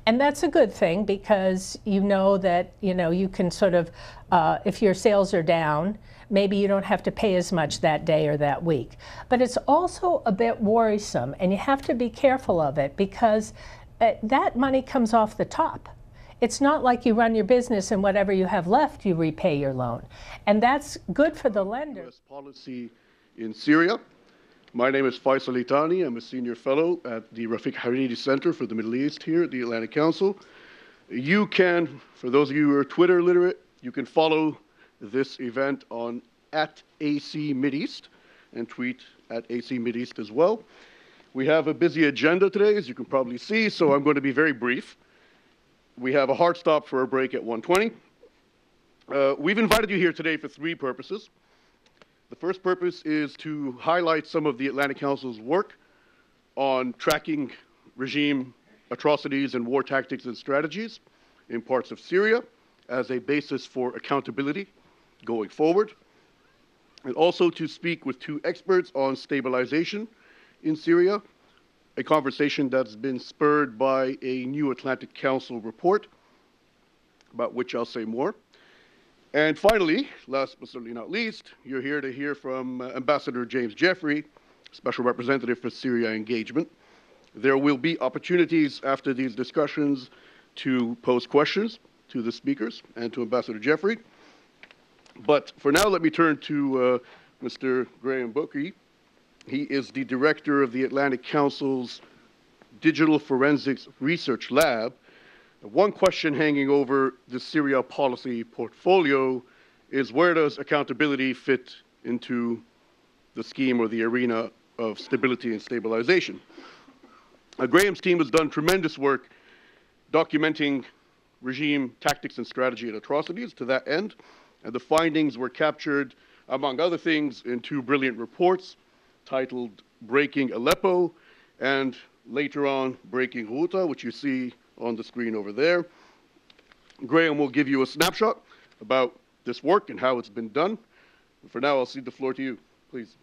And that's a good thing because you know that, you can sort of, if your sales are down, maybe you don't have to pay as much that day or that week. But it's also a bit worrisome, and you have to be careful of it because that money comes off the top. It's not like you run your business and whatever you have left, you repay your loan. And that's good for the lender. US policy in Syria. My name is Faisal Itani. I'm a senior fellow at the Rafiq Hariri Center for the Middle East here at the Atlantic Council. You can, for those of you who are Twitter literate, you can follow this event on @AC and tweet @AC as well. We have a busy agenda today, as you can probably see, so I'm going to be very brief. We have a hard stop for a break at 1:20. We've invited you here today for three purposes. The first purpose is to highlight some of the Atlantic Council's work on tracking regime atrocities and war tactics and strategies in parts of Syria as a basis for accountability going forward, and also to speak with two experts on stabilization in Syria, a conversation that's been spurred by a new Atlantic Council report, about which I'll say more. And finally, last but certainly not least, you're here to hear from Ambassador James Jeffrey, Special Representative for Syria Engagement. There will be opportunities after these discussions to pose questions to the speakers and to Ambassador Jeffrey. But for now, let me turn to Mr. Graham Bookie. He is the director of the Atlantic Council's Digital Forensics Research Lab. One question hanging over the Syria policy portfolio is, where does accountability fit into the scheme or the arena of stability and stabilization? Graham's team has done tremendous work documenting regime tactics and strategy and atrocities to that end, and the findings were captured, among other things, in two brilliant reports titled Breaking Aleppo and later on Breaking Ghouta, which you see on the screen over there. Graham will give you a snapshot about this work and how it's been done. For now, I'll cede the floor to you, please.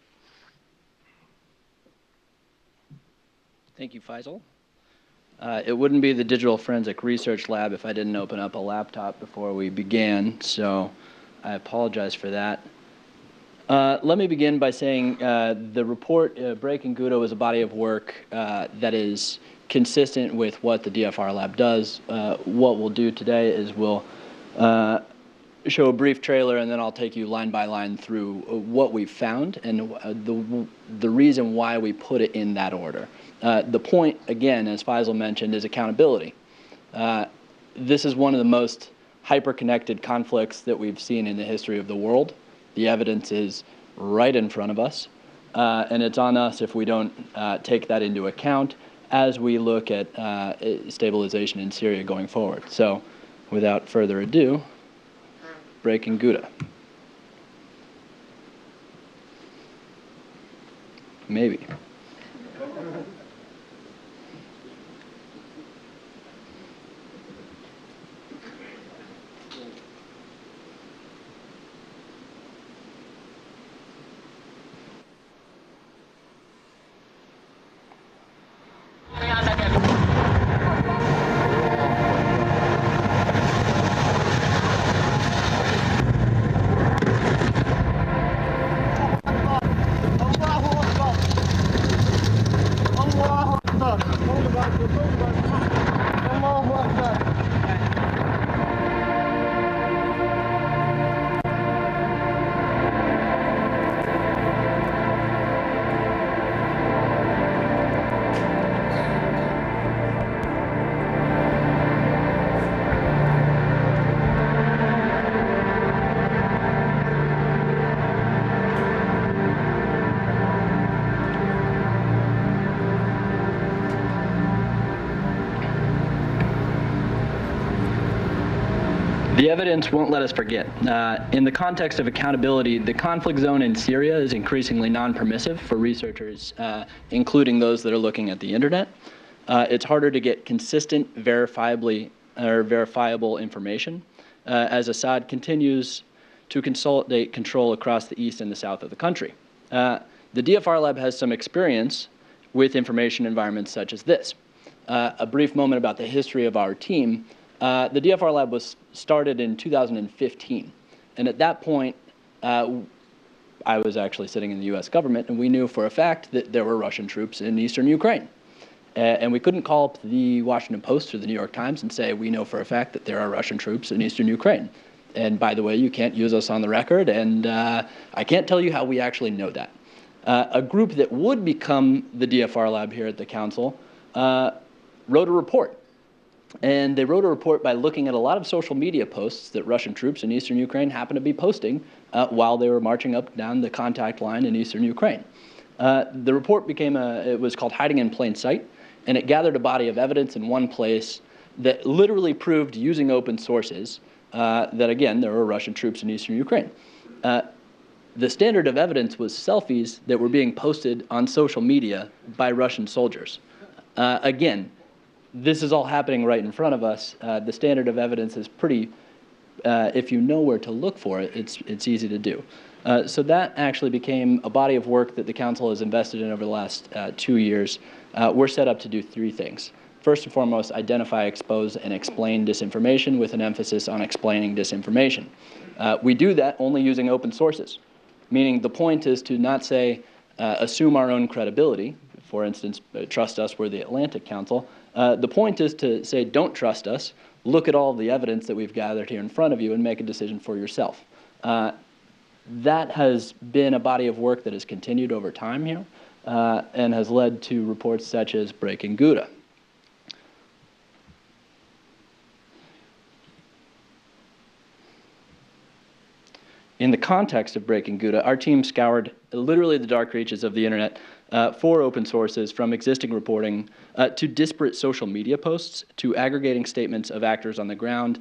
Thank you, Faisal. It wouldn't be the Digital Forensic Research Lab if I didn't open up a laptop before we began, so I apologize for that. Let me begin by saying the report, Breaking Ghouta, was a body of work that is consistent with what the DFR Lab does. What we'll do today is we'll show a brief trailer, and then I'll take you line by line through what we've found and the reason why we put it in that order. The point, again, as Faisal mentioned, is accountability. This is one of the most hyper-connected conflicts that we've seen in the history of the world. The evidence is right in front of us, and it's on us if we don't take that into account as we look at stabilization in Syria going forward. So, without further ado, Breaking Ghouta. Maybe. The evidence won't let us forget. In the context of accountability, the conflict zone in Syria is increasingly non-permissive for researchers, including those that are looking at the internet. It's harder to get consistent, verifiable information as Assad continues to consolidate control across the east and the south of the country. The DFR Lab has some experience with information environments such as this. a brief moment about the history of our team. The DFR lab was started in 2015. And at that point, I was actually sitting in the US government, and we knew for a fact that there were Russian troops in eastern Ukraine. And we couldn't call up the Washington Post or the New York Times and say, we know for a fact that there are Russian troops in eastern Ukraine. And by the way, you can't use us on the record, and I can't tell you how we actually know that. A group that would become the DFR lab here at the council wrote a report. And they wrote a report by looking at a lot of social media posts that Russian troops in eastern Ukraine happened to be posting while they were marching up down the contact line in eastern Ukraine. The report it was called Hiding in Plain Sight, and it gathered a body of evidence in one place that literally proved, using open sources, that again, there were Russian troops in eastern Ukraine. The standard of evidence was selfies that were being posted on social media by Russian soldiers. Again, this is all happening right in front of us. The standard of evidence is pretty, if you know where to look for it, it's easy to do. So that actually became a body of work that the council has invested in over the last 2 years. We're set up to do 3 things. First and foremost, identify, expose, and explain disinformation with an emphasis on explaining disinformation. We do that only using open sources, meaning the point is to not say, assume our own credibility. For instance, trust us, we're the Atlantic Council. The point is to say, don't trust us, look at all the evidence that we've gathered here in front of you and make a decision for yourself. That has been a body of work that has continued over time here and has led to reports such as Breaking Gouda. In the context of Breaking Gouda, our team scoured literally the dark reaches of the internet for open sources, from existing reporting to disparate social media posts to aggregating statements of actors on the ground,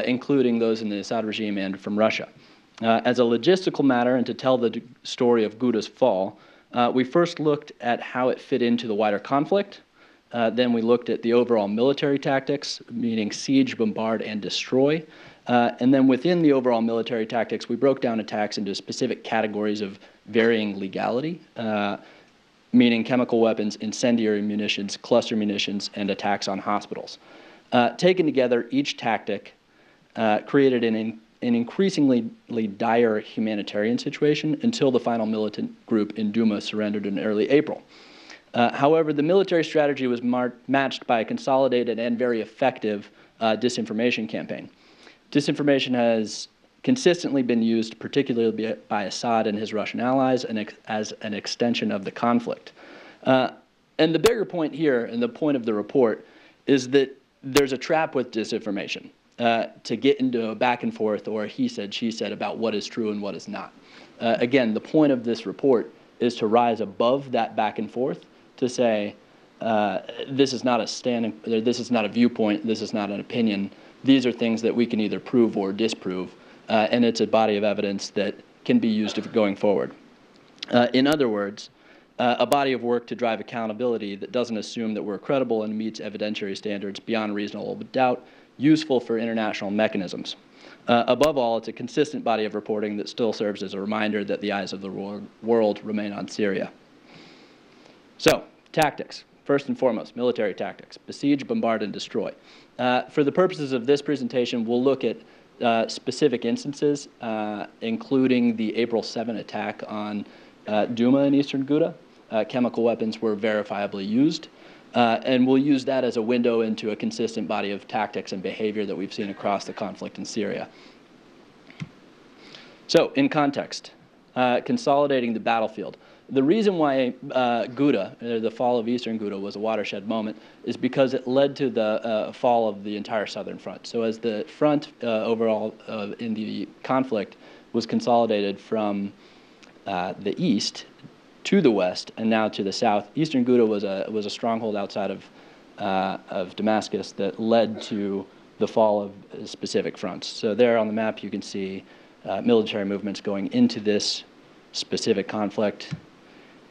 including those in the Assad regime and from Russia. As a logistical matter, and to tell the story of Gouda's fall, we first looked at how it fit into the wider conflict. Then we looked at the overall military tactics, meaning siege, bombard, and destroy. And then within the overall military tactics, we broke down attacks into specific categories of varying legality, meaning chemical weapons, incendiary munitions, cluster munitions, and attacks on hospitals. Taken together, each tactic created an increasingly dire humanitarian situation until the final militant group in Duma surrendered in early April. However, the military strategy was matched by a consolidated and very effective disinformation campaign. Disinformation has consistently been used, particularly by Assad and his Russian allies, as an extension of the conflict. And the bigger point here, and the point of the report, is that there's a trap with disinformation to get into a back and forth or a he said, she said about what is true and what is not. Again, the point of this report is to rise above that back and forth, to say, this is not a viewpoint, this is not an opinion. These are things that we can either prove or disprove, and it's a body of evidence that can be used going forward. In other words, a body of work to drive accountability that doesn't assume that we're credible and meets evidentiary standards beyond reasonable doubt, useful for international mechanisms. Above all, it's a consistent body of reporting that still serves as a reminder that the eyes of the world remain on Syria. So, tactics. First and foremost, military tactics: besiege, bombard, and destroy. For the purposes of this presentation, we'll look at specific instances, including the April 7 attack on Duma in eastern Ghouta. Chemical weapons were verifiably used, and we'll use that as a window into a consistent body of tactics and behavior that we've seen across the conflict in Syria. So, in context, consolidating the battlefield. The reason why Ghouta, the fall of eastern Ghouta, was a watershed moment is because it led to the fall of the entire southern front. So as the front overall in the conflict was consolidated from the east to the west and now to the south, eastern Ghouta was a stronghold outside of Damascus that led to the fall of specific fronts. So there on the map you can see military movements going into this specific conflict.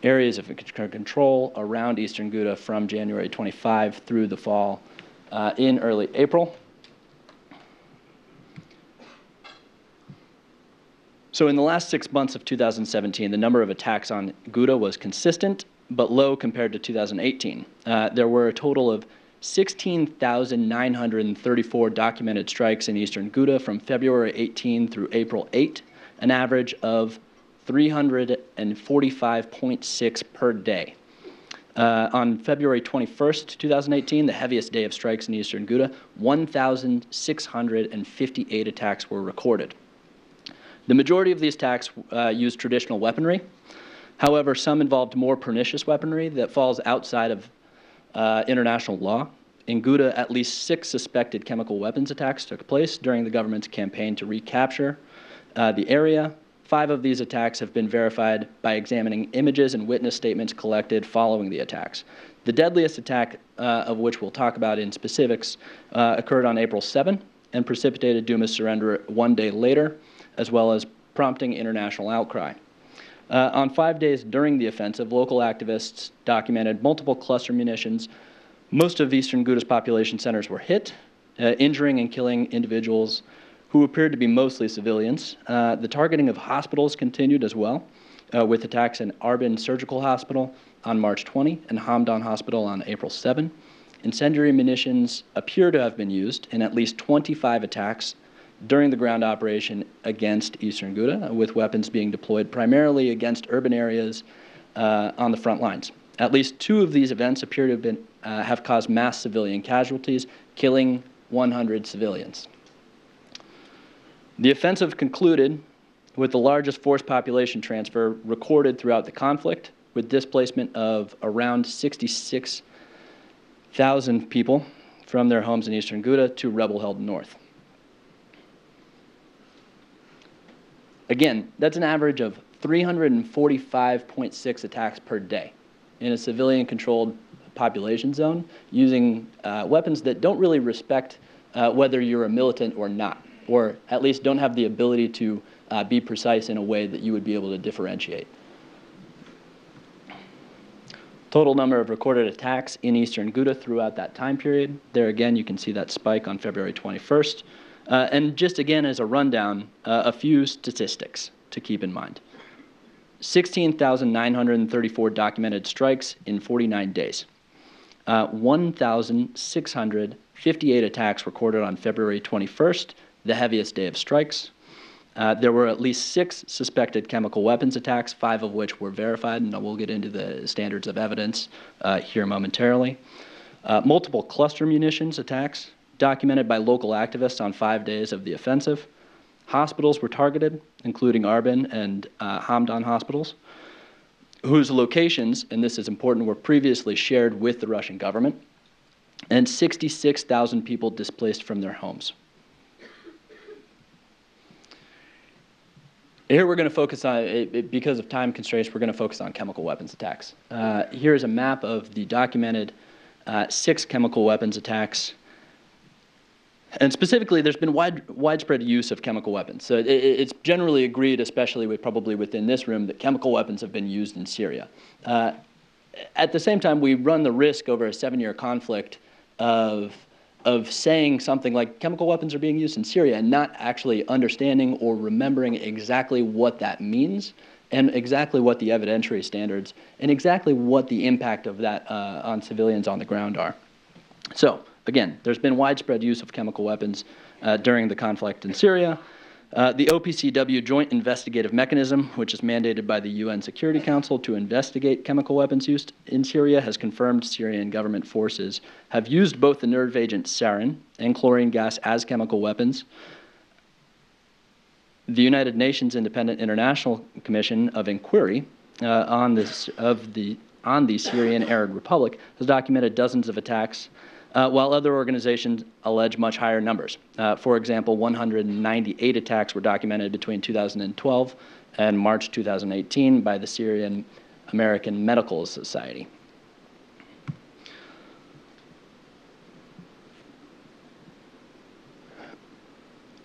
Areas of control around eastern Ghouta from January 25 through the fall in early April. So in the last 6 months of 2017, the number of attacks on Ghouta was consistent but low compared to 2018. There were a total of 16,934 documented strikes in eastern Ghouta from February 18 through April 8, an average of 345.6 per day. On February 21st, 2018, the heaviest day of strikes in eastern Ghouta, 1,658 attacks were recorded. The majority of these attacks used traditional weaponry. However, some involved more pernicious weaponry that falls outside of international law. In Ghouta, at least 6 suspected chemical weapons attacks took place during the government's campaign to recapture the area. 5 of these attacks have been verified by examining images and witness statements collected following the attacks. The deadliest attack, of which we'll talk about in specifics, occurred on April 7 and precipitated Duma's surrender 1 day later, as well as prompting international outcry. On 5 days during the offensive, local activists documented multiple cluster munitions. Most of eastern Ghouta's population centers were hit, injuring and killing individuals who appeared to be mostly civilians. The targeting of hospitals continued as well, with attacks in Arbin Surgical Hospital on March 20 and Hamdan Hospital on April 7. Incendiary munitions appear to have been used in at least 25 attacks during the ground operation against eastern Ghouta, with weapons being deployed primarily against urban areas on the front lines. At least 2 of these events appear to have caused mass civilian casualties, killing 100 civilians. The offensive concluded with the largest forced population transfer recorded throughout the conflict, with displacement of around 66,000 people from their homes in eastern Ghouta to rebel-held north. Again, that's an average of 345.6 attacks per day in a civilian-controlled population zone using weapons that don't really respect whether you're a militant or not, or at least don't have the ability to be precise in a way that you would be able to differentiate. Total number of recorded attacks in eastern Ghouta throughout that time period. There again, you can see that spike on February 21st. And just again as a rundown, a few statistics to keep in mind. 16,934 documented strikes in 49 days. 1,658 attacks recorded on February 21st, the heaviest day of strikes. There were at least 6 suspected chemical weapons attacks, 5 of which were verified, and we'll get into the standards of evidence here momentarily. Multiple cluster munitions attacks documented by local activists on 5 days of the offensive. Hospitals were targeted, including Arbin and Hamdan hospitals, whose locations, and this is important, were previously shared with the Russian government, and 66,000 people displaced from their homes. Here we're going to focus on, because of time constraints, we're going to focus on chemical weapons attacks. Here is a map of the documented 6 chemical weapons attacks. And specifically, there's been widespread use of chemical weapons. So it's generally agreed, especially probably within this room, that chemical weapons have been used in Syria. At the same time, we run the risk over a 7-year conflict of saying something like chemical weapons are being used in Syria and not actually understanding or remembering exactly what that means and exactly what the evidentiary standards and exactly what the impact of that on civilians on the ground are. So, again, there's been widespread use of chemical weapons during the conflict in Syria. The OPCW Joint Investigative Mechanism, which is mandated by the UN Security Council to investigate chemical weapons used in Syria, has confirmed Syrian government forces have used both the nerve agent sarin and chlorine gas as chemical weapons. The United Nations Independent International Commission of Inquiry on the Syrian Arab Republic has documented dozens of attacks, while other organizations allege much higher numbers. For example, 198 attacks were documented between 2012 and March 2018 by the Syrian American Medical Society.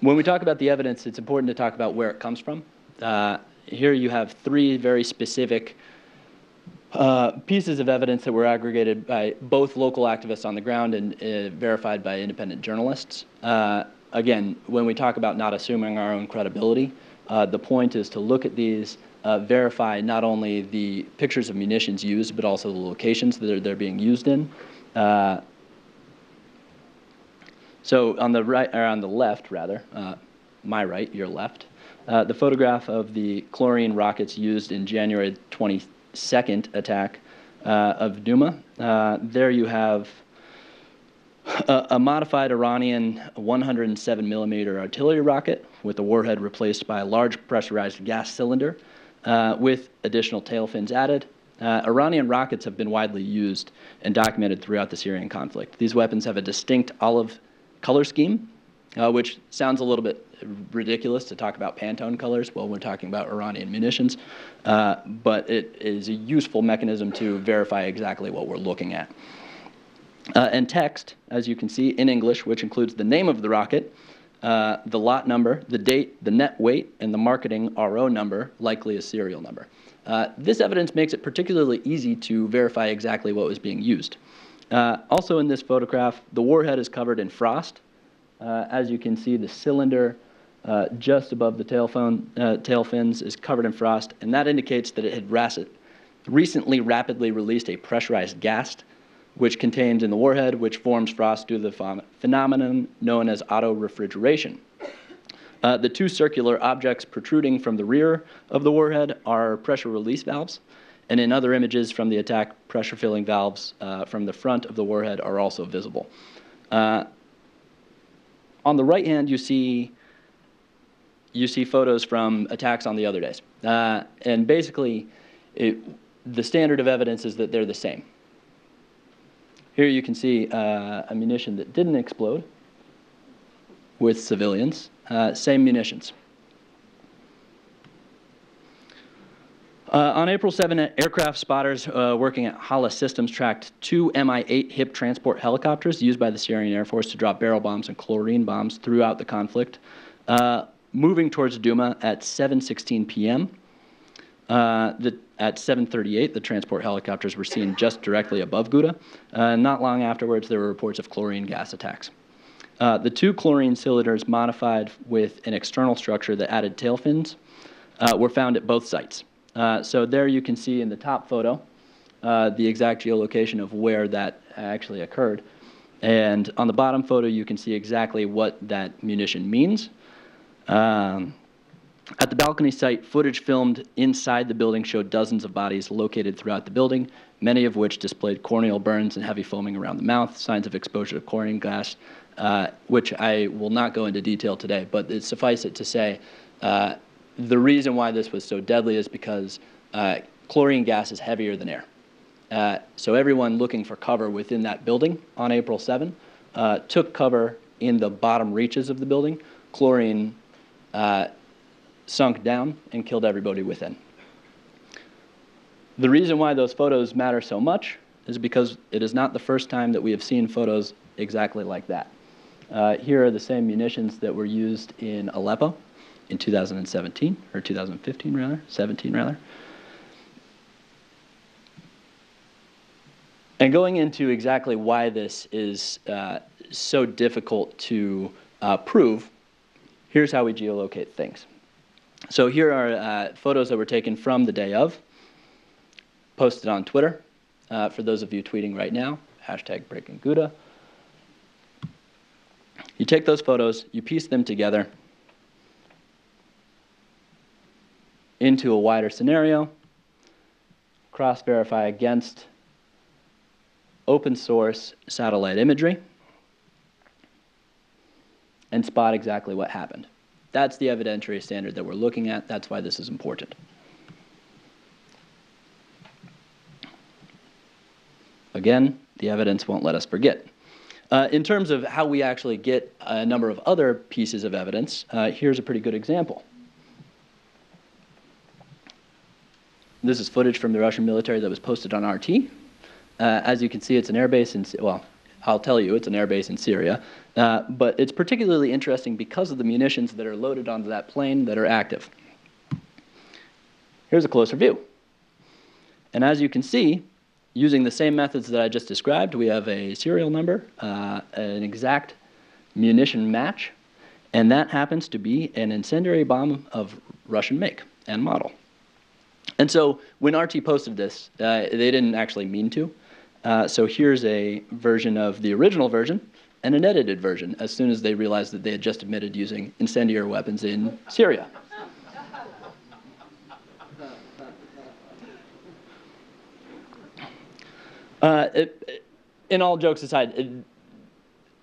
When we talk about the evidence, it's important to talk about where it comes from. Here you have 3 very specific pieces of evidence that were aggregated by both local activists on the ground and verified by independent journalists. Again, when we talk about not assuming our own credibility, the point is to look at these, verify not only the pictures of munitions used, but also the locations that they're being used in. So on the right, or on the left, rather, my right, your left, the photograph of the chlorine rockets used in January 22nd attack of Douma. There you have a modified Iranian 107 millimeter artillery rocket with the warhead replaced by a large pressurized gas cylinder with additional tail fins added. Iranian rockets have been widely used and documented throughout the Syrian conflict. These weapons have a distinct olive color scheme, which sounds a little bit ridiculous to talk about Pantone colors while we're talking about Iranian munitions, but it is a useful mechanism to verify exactly what we're looking at. And text, as you can see, in English, which includes the name of the rocket, the lot number, the date, the net weight, and the marketing RO number, likely a serial number. This evidence makes it particularly easy to verify exactly what was being used. Also in this photograph, the warhead is covered in frost. As you can see, the cylinder just above the tail fins is covered in frost, and that indicates that it had recently rapidly released a pressurized gas, which contains in the warhead, which forms frost due to the phenomenon known as auto-refrigeration. The two circular objects protruding from the rear of the warhead are pressure release valves, and in other images from the attack, pressure filling valves from the front of the warhead are also visible. On the right hand, you see photos from attacks on the other days. And basically, the standard of evidence is that they're the same. Here you can see a munition that didn't explode with civilians, same munitions. On April 7, aircraft spotters working at Hala Systems tracked two Mi-8 HIP transport helicopters used by the Syrian Air Force to drop barrel bombs and chlorine bombs throughout the conflict. Moving towards Douma at 7:16 p.m. At 7:38, the transport helicopters were seen just directly above Ghouta. Not long afterwards, there were reports of chlorine gas attacks. The two chlorine cylinders modified with an external structure that added tail fins were found at both sites. So there you can see in the top photo the exact geolocation of where that actually occurred. And on the bottom photo, you can see exactly what that munition means. At the balcony site, footage filmed inside the building showed dozens of bodies located throughout the building, many of which displayed corneal burns and heavy foaming around the mouth, signs of exposure to chlorine gas, which I will not go into detail today, but suffice it to say, the reason why this was so deadly is because chlorine gas is heavier than air. So everyone looking for cover within that building on April 7 took cover in the bottom reaches of the building. Chlorine sunk down and killed everybody within. The reason why those photos matter so much is because it is not the first time that we have seen photos exactly like that. Here are the same munitions that were used in Aleppo in 2017, or 2015 rather, 17 rather. And going into exactly why this is so difficult to prove, here's how we geolocate things. So here are photos that were taken from the day of, posted on Twitter. For those of you tweeting right now, #BreakingGouta. You take those photos, you piece them together into a wider scenario, cross-verify against open source satellite imagery, and spot exactly what happened. That's the evidentiary standard that we're looking at. That's why this is important. Again, the evidence won't let us forget. In terms of how we actually get a number of other pieces of evidence, here's a pretty good example. This is footage from the Russian military that was posted on RT. As you can see, it's an airbase in, well, I'll tell you, it's an airbase in Syria. But it's particularly interesting because of the munitions that are loaded onto that plane that are active. Here's a closer view. And as you can see, using the same methods that I just described, we have a serial number, an exact munition match, and that happens to be an incendiary bomb of Russian make and model. And so when RT posted this, they didn't actually mean to. So here's a version of the original version, and an edited version as soon as they realized that they had just admitted using incendiary weapons in Syria. In all jokes aside,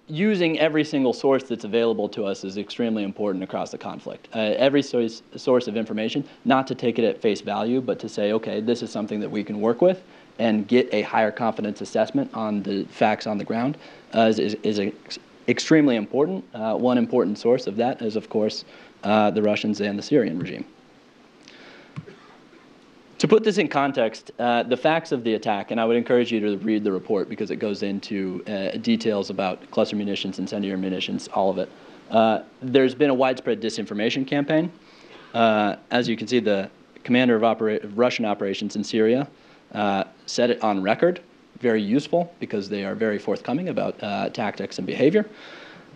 using every single source that's available to us is extremely important across the conflict. Every source of information, not to take it at face value, but to say, okay, this is something that we can work with and get a higher confidence assessment on the facts on the ground is extremely important. One important source of that is, of course, the Russians and the Syrian regime. To put this in context, the facts of the attack, and I would encourage you to read the report because it goes into details about cluster munitions, incendiary munitions, all of it. There's been a widespread disinformation campaign. As you can see, the commander of Russian operations in Syria said it on record, very useful because they are very forthcoming about tactics and behavior.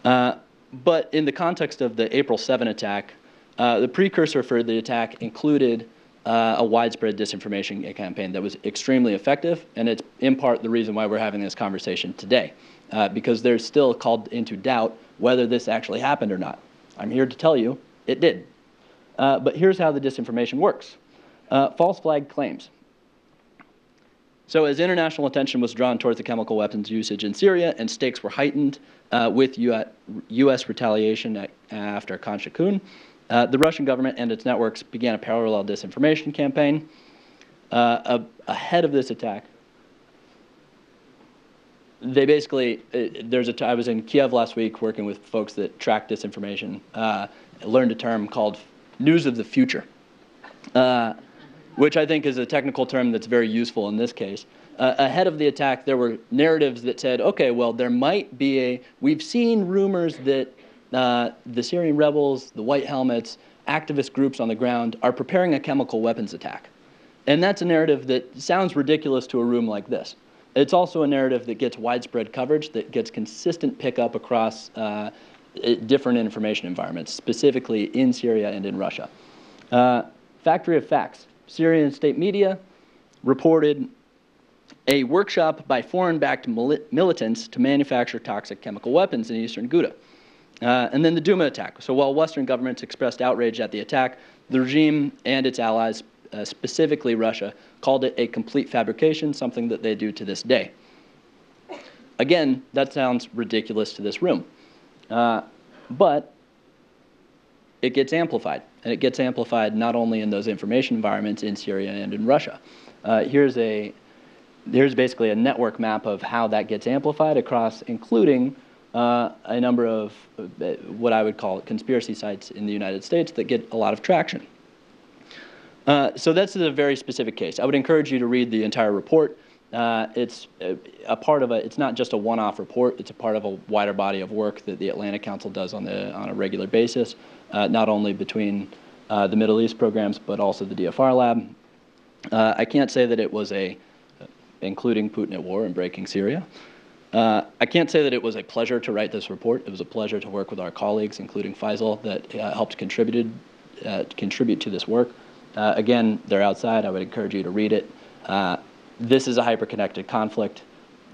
But in the context of the April 7 attack, the precursor for the attack included a widespread disinformation campaign that was extremely effective, and it's in part the reason why we're having this conversation today, because there's still called into doubt whether this actually happened or not. I'm here to tell you it did. But here's how the disinformation works. False flag claims. So as international attention was drawn towards the chemical weapons usage in Syria and stakes were heightened with U.S. retaliation after Khan Shaykhun, the Russian government and its networks began a parallel disinformation campaign. Ahead of this attack, they basically, I was in Kiev last week working with folks that track disinformation, learned a term called news of the future, which I think is a technical term that's very useful in this case. Ahead of the attack, there were narratives that said, okay, well, there might be we've seen rumors that the Syrian rebels, the White Helmets, activist groups on the ground are preparing a chemical weapons attack. And that's a narrative that sounds ridiculous to a room like this. It's also a narrative that gets widespread coverage, that gets consistent pickup across different information environments, specifically in Syria and in Russia. Factory of Facts. Syrian state media reported a workshop by foreign-backed militants to manufacture toxic chemical weapons in eastern Ghouta. And then the Duma attack. So while Western governments expressed outrage at the attack, the regime and its allies, specifically Russia, called it a complete fabrication, something that they do to this day. Again, that sounds ridiculous to this room. But it gets amplified. And it gets amplified not only in those information environments in Syria and in Russia. Here's basically a network map of how that gets amplified across, including a number of what I would call conspiracy sites in the United States that get a lot of traction. So that's a very specific case. I would encourage you to read the entire report. It's a part of it's not just a one-off report, it's a part of a wider body of work that the Atlantic Council does on a regular basis, not only between the Middle East programs, but also the DFR lab. I can't say that it was including Putin at war and breaking Syria. I can't say that it was a pleasure to write this report. It was a pleasure to work with our colleagues, including Faisal, that helped contribute to this work. Again, they're outside. I would encourage you to read it. This is a hyper-connected conflict.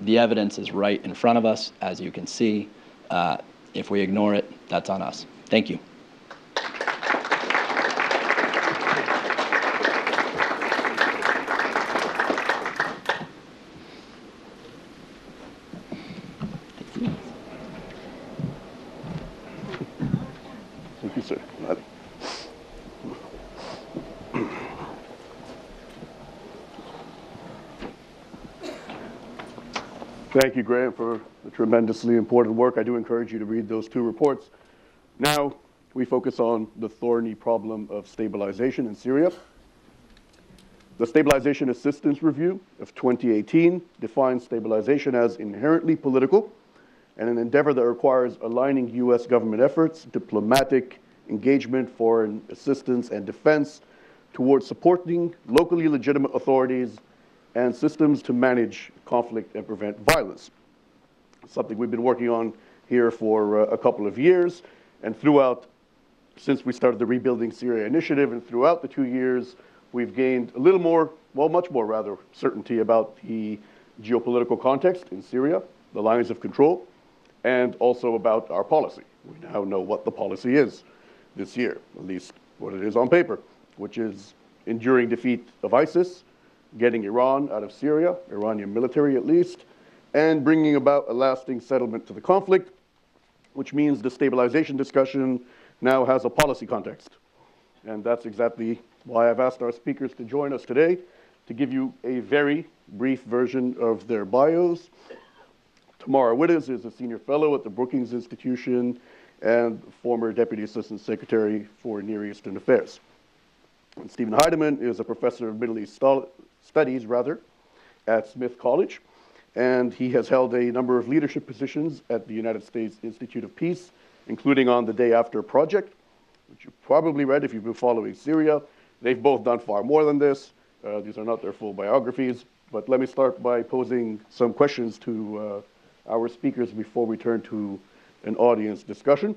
The evidence is right in front of us, as you can see. If we ignore it, that's on us. Thank you. Thank you, sir. Thank you, Graham, for the tremendously important work. I do encourage you to read those two reports. Now, we focus on the thorny problem of stabilization in Syria. The Stabilization Assistance Review of 2018 defines stabilization as inherently political and an endeavor that requires aligning U.S. government efforts, diplomatic engagement, foreign assistance, and defense towards supporting locally legitimate authorities and systems to manage conflict and prevent violence. Something we've been working on here for a couple of years, and since we started the Rebuilding Syria initiative, and throughout the 2 years, we've gained a little more, well, much more rather, certainty about the geopolitical context in Syria, the lines of control, and also about our policy. We now know what the policy is this year, at least what it is on paper, which is enduring defeat of ISIS, getting Iran out of Syria, Iranian military at least, and bringing about a lasting settlement to the conflict, which means the stabilization discussion now has a policy context. And that's exactly why I've asked our speakers to join us today to give you a very brief version of their bios. Tamara Wittes is a senior fellow at the Brookings Institution and former Deputy Assistant Secretary for Near Eastern Affairs. And Stephen Heidemann is a professor of Middle East Studies at Smith College, and he has held a number of leadership positions at the United States Institute of Peace, including on the Day After Project, which you probably read if you've been following Syria. They've both done far more than this. These are not their full biographies, but let me start by posing some questions to our speakers before we turn to an audience discussion.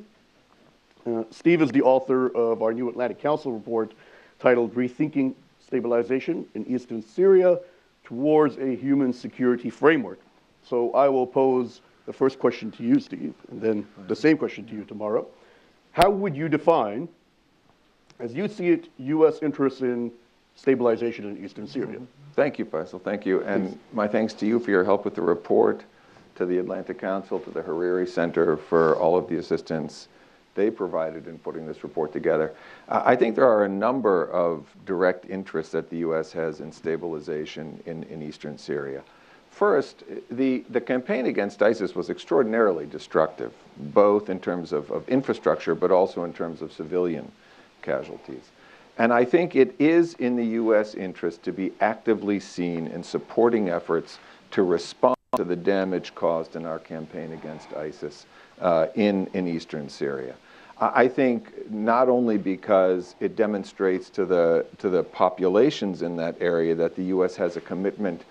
Steve is the author of our new Atlantic Council report titled Rethinking Stabilization in Eastern Syria Towards a Human Security Framework. So I will pose the first question to you, Steve, and then the same question to you tomorrow. How would you define, as you see it, U.S. interests in stabilization in Eastern Syria? Thank you, Faisal. Thank you. And my thanks to you for your help with the report, to the Atlantic Council, to the Hariri Center for all of the assistance they provided in putting this report together. I think there are a number of direct interests that the U.S. has in stabilization in eastern Syria. First, the campaign against ISIS was extraordinarily destructive, both in terms of infrastructure, but also in terms of civilian casualties. And I think it is in the U.S. interest to be actively seen in supporting efforts to respond to the damage caused in our campaign against ISIS in eastern Syria. I think not only because it demonstrates to the populations in that area that the U.S. has a commitment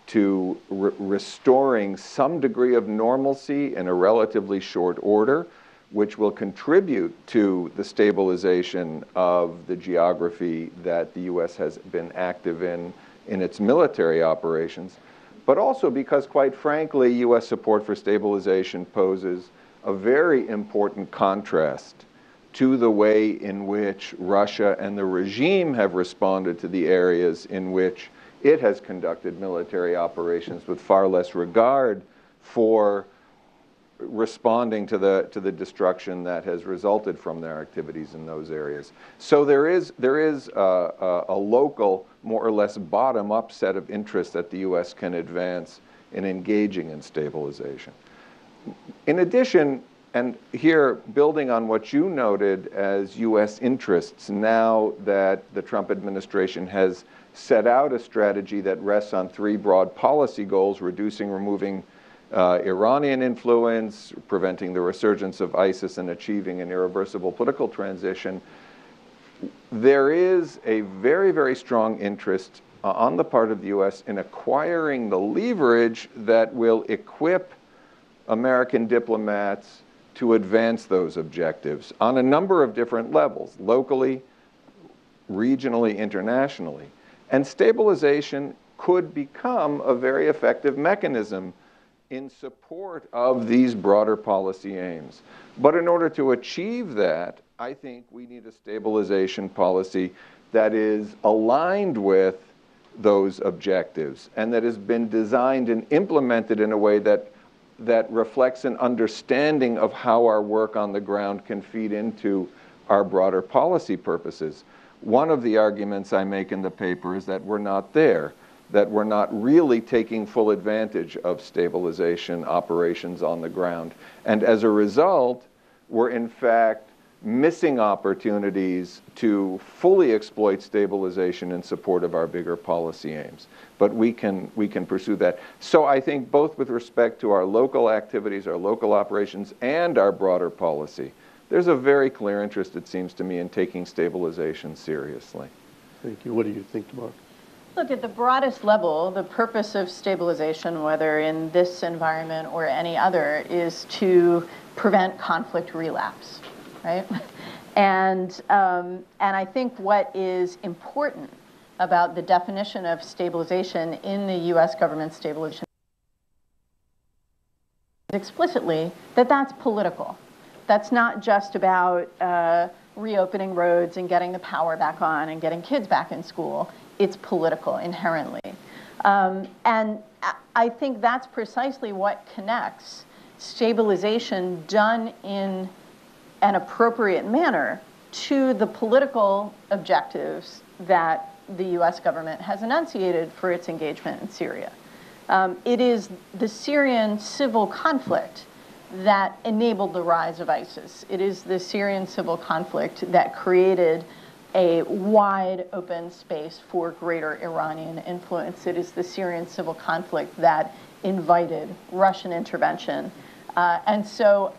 to restoring some degree of normalcy in a relatively short order, which will contribute to the stabilization of the geography that the U.S. has been active in its military operations, but also because, quite frankly, U.S. support for stabilization poses a very important contrast to the way in which Russia and the regime have responded to the areas in which it has conducted military operations with far less regard for responding to the destruction that has resulted from their activities in those areas. So there is a local, more or less bottom-up set of interests that the U.S. can advance in engaging in stabilization. In addition, and here building on what you noted as U.S. interests, now that the Trump administration has set out a strategy that rests on three broad policy goals: reducing, removing Iranian influence, preventing the resurgence of ISIS, and achieving an irreversible political transition. There is a very, very strong interest on the part of the U.S. in acquiring the leverage that will equip American diplomats to advance those objectives on a number of different levels, locally, regionally, internationally. And stabilization could become a very effective mechanism in support of these broader policy aims. But in order to achieve that, I think we need a stabilization policy that is aligned with those objectives and that has been designed and implemented in a way that reflects an understanding of how our work on the ground can feed into our broader policy purposes. One of the arguments I make in the paper is that we're not there, that we're not really taking full advantage of stabilization operations on the ground. And as a result, we're in fact missing opportunities to fully exploit stabilization in support of our bigger policy aims. But we can pursue that. So I think both with respect to our local activities, our local operations, and our broader policy, there's a very clear interest, it seems to me, in taking stabilization seriously. Thank you. What do you think, Tamara? Look, at the broadest level, the purpose of stabilization, whether in this environment or any other, is to prevent conflict relapse, right? And I think what is important about the definition of stabilization in the U.S. government stabilization explicitly that that's political. That's not just about reopening roads and getting the power back on and getting kids back in school. It's political inherently. And I think that's precisely what connects stabilization done in an appropriate manner to the political objectives that the US government has enunciated for its engagement in Syria. It is the Syrian civil conflict that enabled the rise of ISIS. It is the Syrian civil conflict that created a wide open space for greater Iranian influence. It is the Syrian civil conflict that invited Russian intervention. And so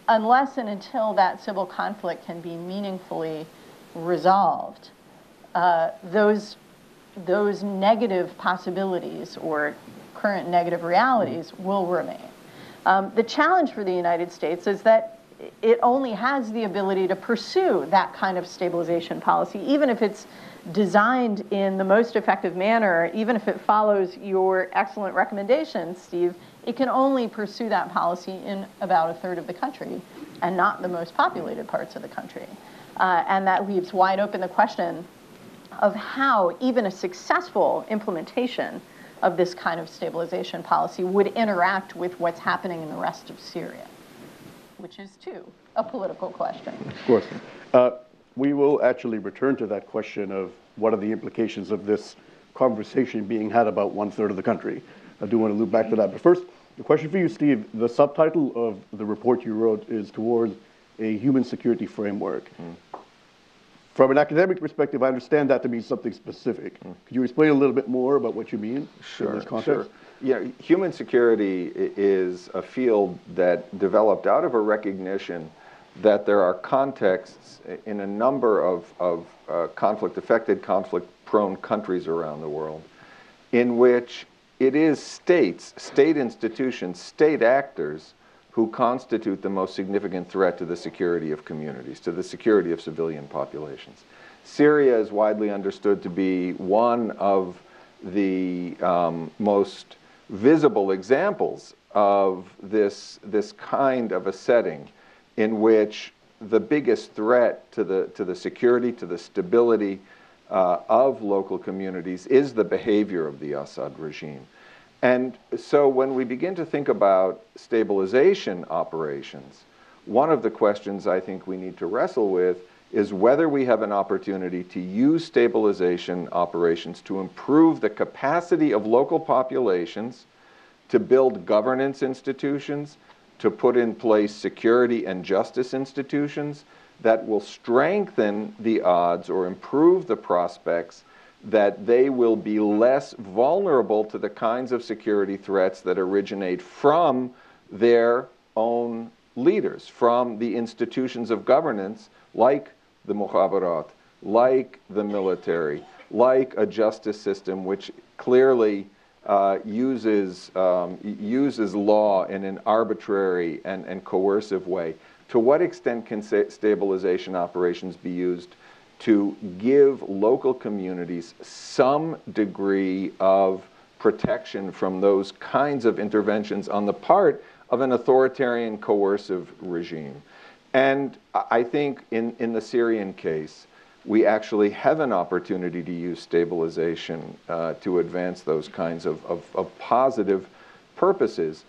unless and until that civil conflict can be meaningfully resolved, those negative possibilities or current negative realities will remain. The challenge for the United States is that it only has the ability to pursue that kind of stabilization policy, even if it's designed in the most effective manner, even if it follows your excellent recommendations, Steve, it can only pursue that policy in about a third of the country and not the most populated parts of the country. And that leaves wide open the question of how even a successful implementation of this kind of stabilization policy would interact with what's happening in the rest of Syria, which is, too, a political question. Of course. We will actually return to that question of what are the implications of this conversation being had about 1/3 of the country. I do want to loop back to that. But first, the question for you, Steve. The subtitle of the report you wrote is Towards a Human Security Framework. From an academic perspective, I understand that to mean something specific. Could you explain a little bit more about what you mean in this context? Sure. Yeah, human security is a field that developed out of a recognition that there are contexts in a number of conflict-affected, conflict-prone countries around the world in which it is states, state institutions, state actors who constitute the most significant threat to the security of communities, to the security of civilian populations. Syria is widely understood to be one of the most visible examples of this kind of a setting in which the biggest threat to the security, to the stability of local communities is the behavior of the Assad regime. And so when we begin to think about stabilization operations, one of the questions I think we need to wrestle with is whether we have an opportunity to use stabilization operations to improve the capacity of local populations to build governance institutions, to put in place security and justice institutions that will strengthen the odds or improve the prospects that they will be less vulnerable to the kinds of security threats that originate from their own leaders, from the institutions of governance like the mukhabarat, like the military, like a justice system which clearly uses law in an arbitrary and coercive way. To what extent can stabilization operations be used to give local communities some degree of protection from those kinds of interventions on the part of an authoritarian, coercive regime? And I think in the Syrian case, we actually have an opportunity to use stabilization to advance those kinds of positive purposes.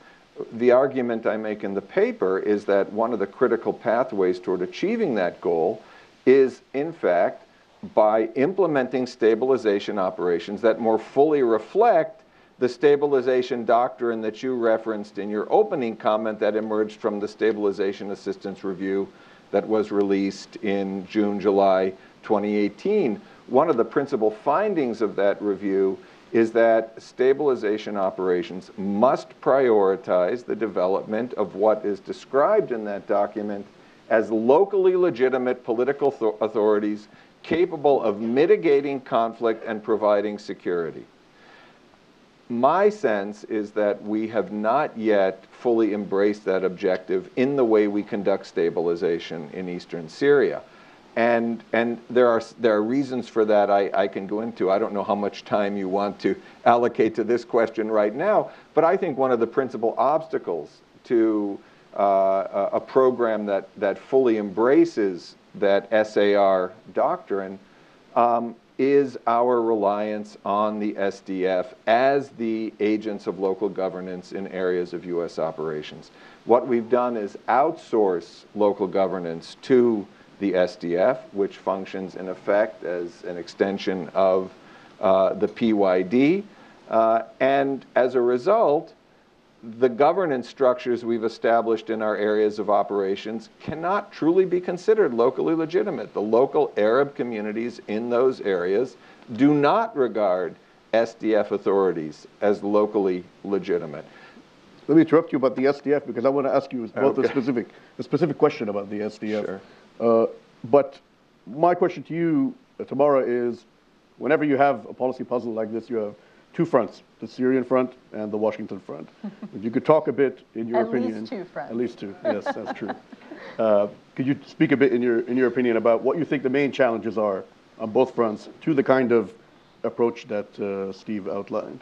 The argument I make in the paper is that one of the critical pathways toward achieving that goal is, in fact, by implementing stabilization operations that more fully reflect the stabilization doctrine that you referenced in your opening comment that emerged from the Stabilization Assistance Review that was released in June, July 2018. One of the principal findings of that review is that stabilization operations must prioritize the development of what is described in that document as locally legitimate political authorities capable of mitigating conflict and providing security. My sense is that we have not yet fully embraced that objective in the way we conduct stabilization in eastern Syria. And there are reasons for that I can go into. I don't know how much time you want to allocate to this question right now, but I think one of the principal obstacles to a program that fully embraces that SAR doctrine is our reliance on the SDF as the agents of local governance in areas of U.S. operations. What we've done is outsource local governance to the SDF, which functions in effect as an extension of the PYD. And as a result, the governance structures we've established in our areas of operations cannot truly be considered locally legitimate. The local Arab communities in those areas do not regard SDF authorities as locally legitimate. Let me interrupt you about the SDF because I want to ask you both a specific question about the SDF. Sure. But my question to you, Tamara, is whenever you have a policy puzzle like this, you have two fronts, the Syrian front and the Washington front. If you could talk a bit in your opinion. At least two fronts. At least two, yes, that's true. Could you speak a bit in your opinion about what you think the main challenges are on both fronts to the kind of approach that Steve outlined?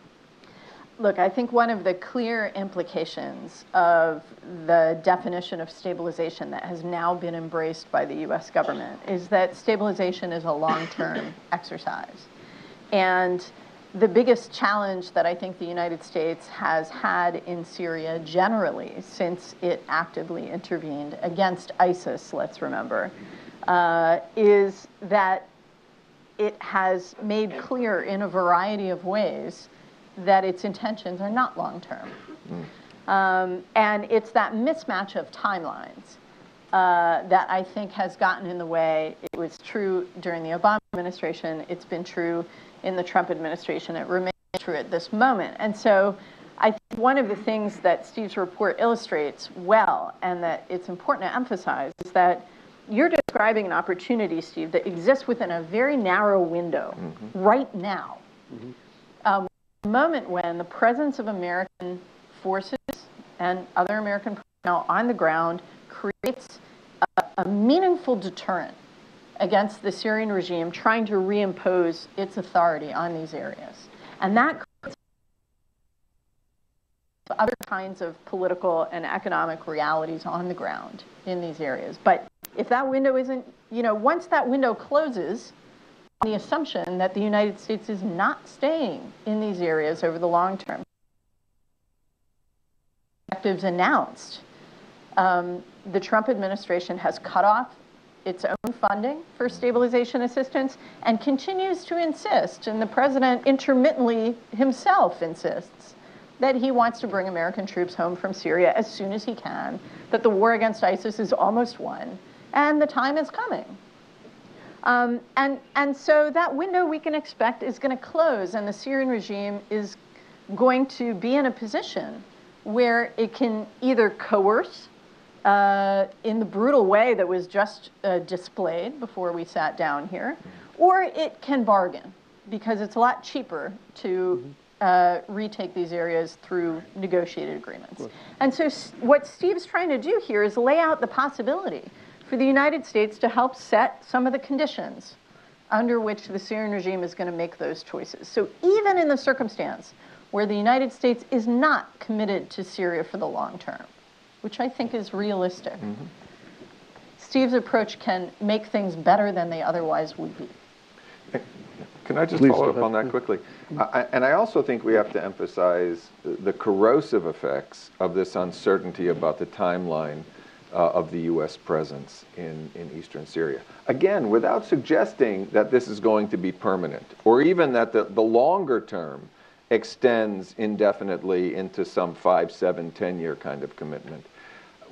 Look, I think one of the clear implications of the definition of stabilization that has now been embraced by the U.S. government is that stabilization is a long-term exercise. And the biggest challenge that I think the United States has had in Syria generally since it actively intervened against ISIS, let's remember, is that it has made clear in a variety of ways that its intentions are not long-term. And it's that mismatch of timelines that I think has gotten in the way. It was true during the Obama administration. It's been true in the Trump administration. It remains true at this moment. And so I think one of the things that Steve's report illustrates well and that it's important to emphasize is that you're describing an opportunity, Steve, that exists within a very narrow window right now. A moment when the presence of American forces and other American personnel on the ground creates a meaningful deterrent against the Syrian regime trying to reimpose its authority on these areas. And that creates other kinds of political and economic realities on the ground in these areas. But if that window isn't, once that window closes, on the assumption that the United States is not staying in these areas over the long term, objectives announced, the Trump administration has cut off its own funding for stabilization assistance and continues to insist, and the president intermittently himself insists, that he wants to bring American troops home from Syria as soon as he can, that the war against ISIS is almost won, and the time is coming. And so that window we can expect is going to close, and the Syrian regime is going to be in a position where it can either coerce in the brutal way that was just displayed before we sat down here, or it can bargain because it's a lot cheaper to retake these areas through negotiated agreements. And so what Steve's trying to do here is lay out the possibility for the United States to help set some of the conditions under which the Syrian regime is going to make those choices. So even in the circumstance where the United States is not committed to Syria for the long term, which I think is realistic, Steve's approach can make things better than they otherwise would be. Can I just follow up on that quickly? And I also think we have to emphasize the corrosive effects of this uncertainty about the timeline of the U.S. presence in eastern Syria. Again, without suggesting that this is going to be permanent, or even that the longer term extends indefinitely into some 5, 7, 10-year kind of commitment.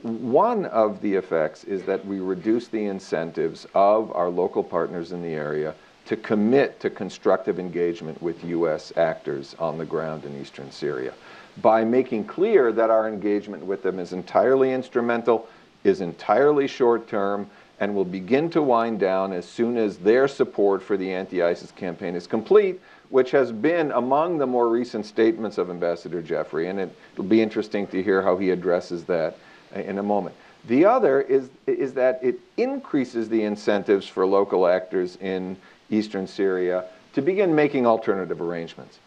One of the effects is that we reduce the incentives of our local partners in the area to commit to constructive engagement with U.S. actors on the ground in eastern Syria by making clear that our engagement with them is entirely instrumental, is entirely short-term, and will begin to wind down as soon as their support for the anti-ISIS campaign is complete, which has been among the more recent statements of Ambassador Jeffrey, and it'll be interesting to hear how he addresses that in a moment. The other is that it increases the incentives for local actors in eastern Syria to begin making alternative arrangements,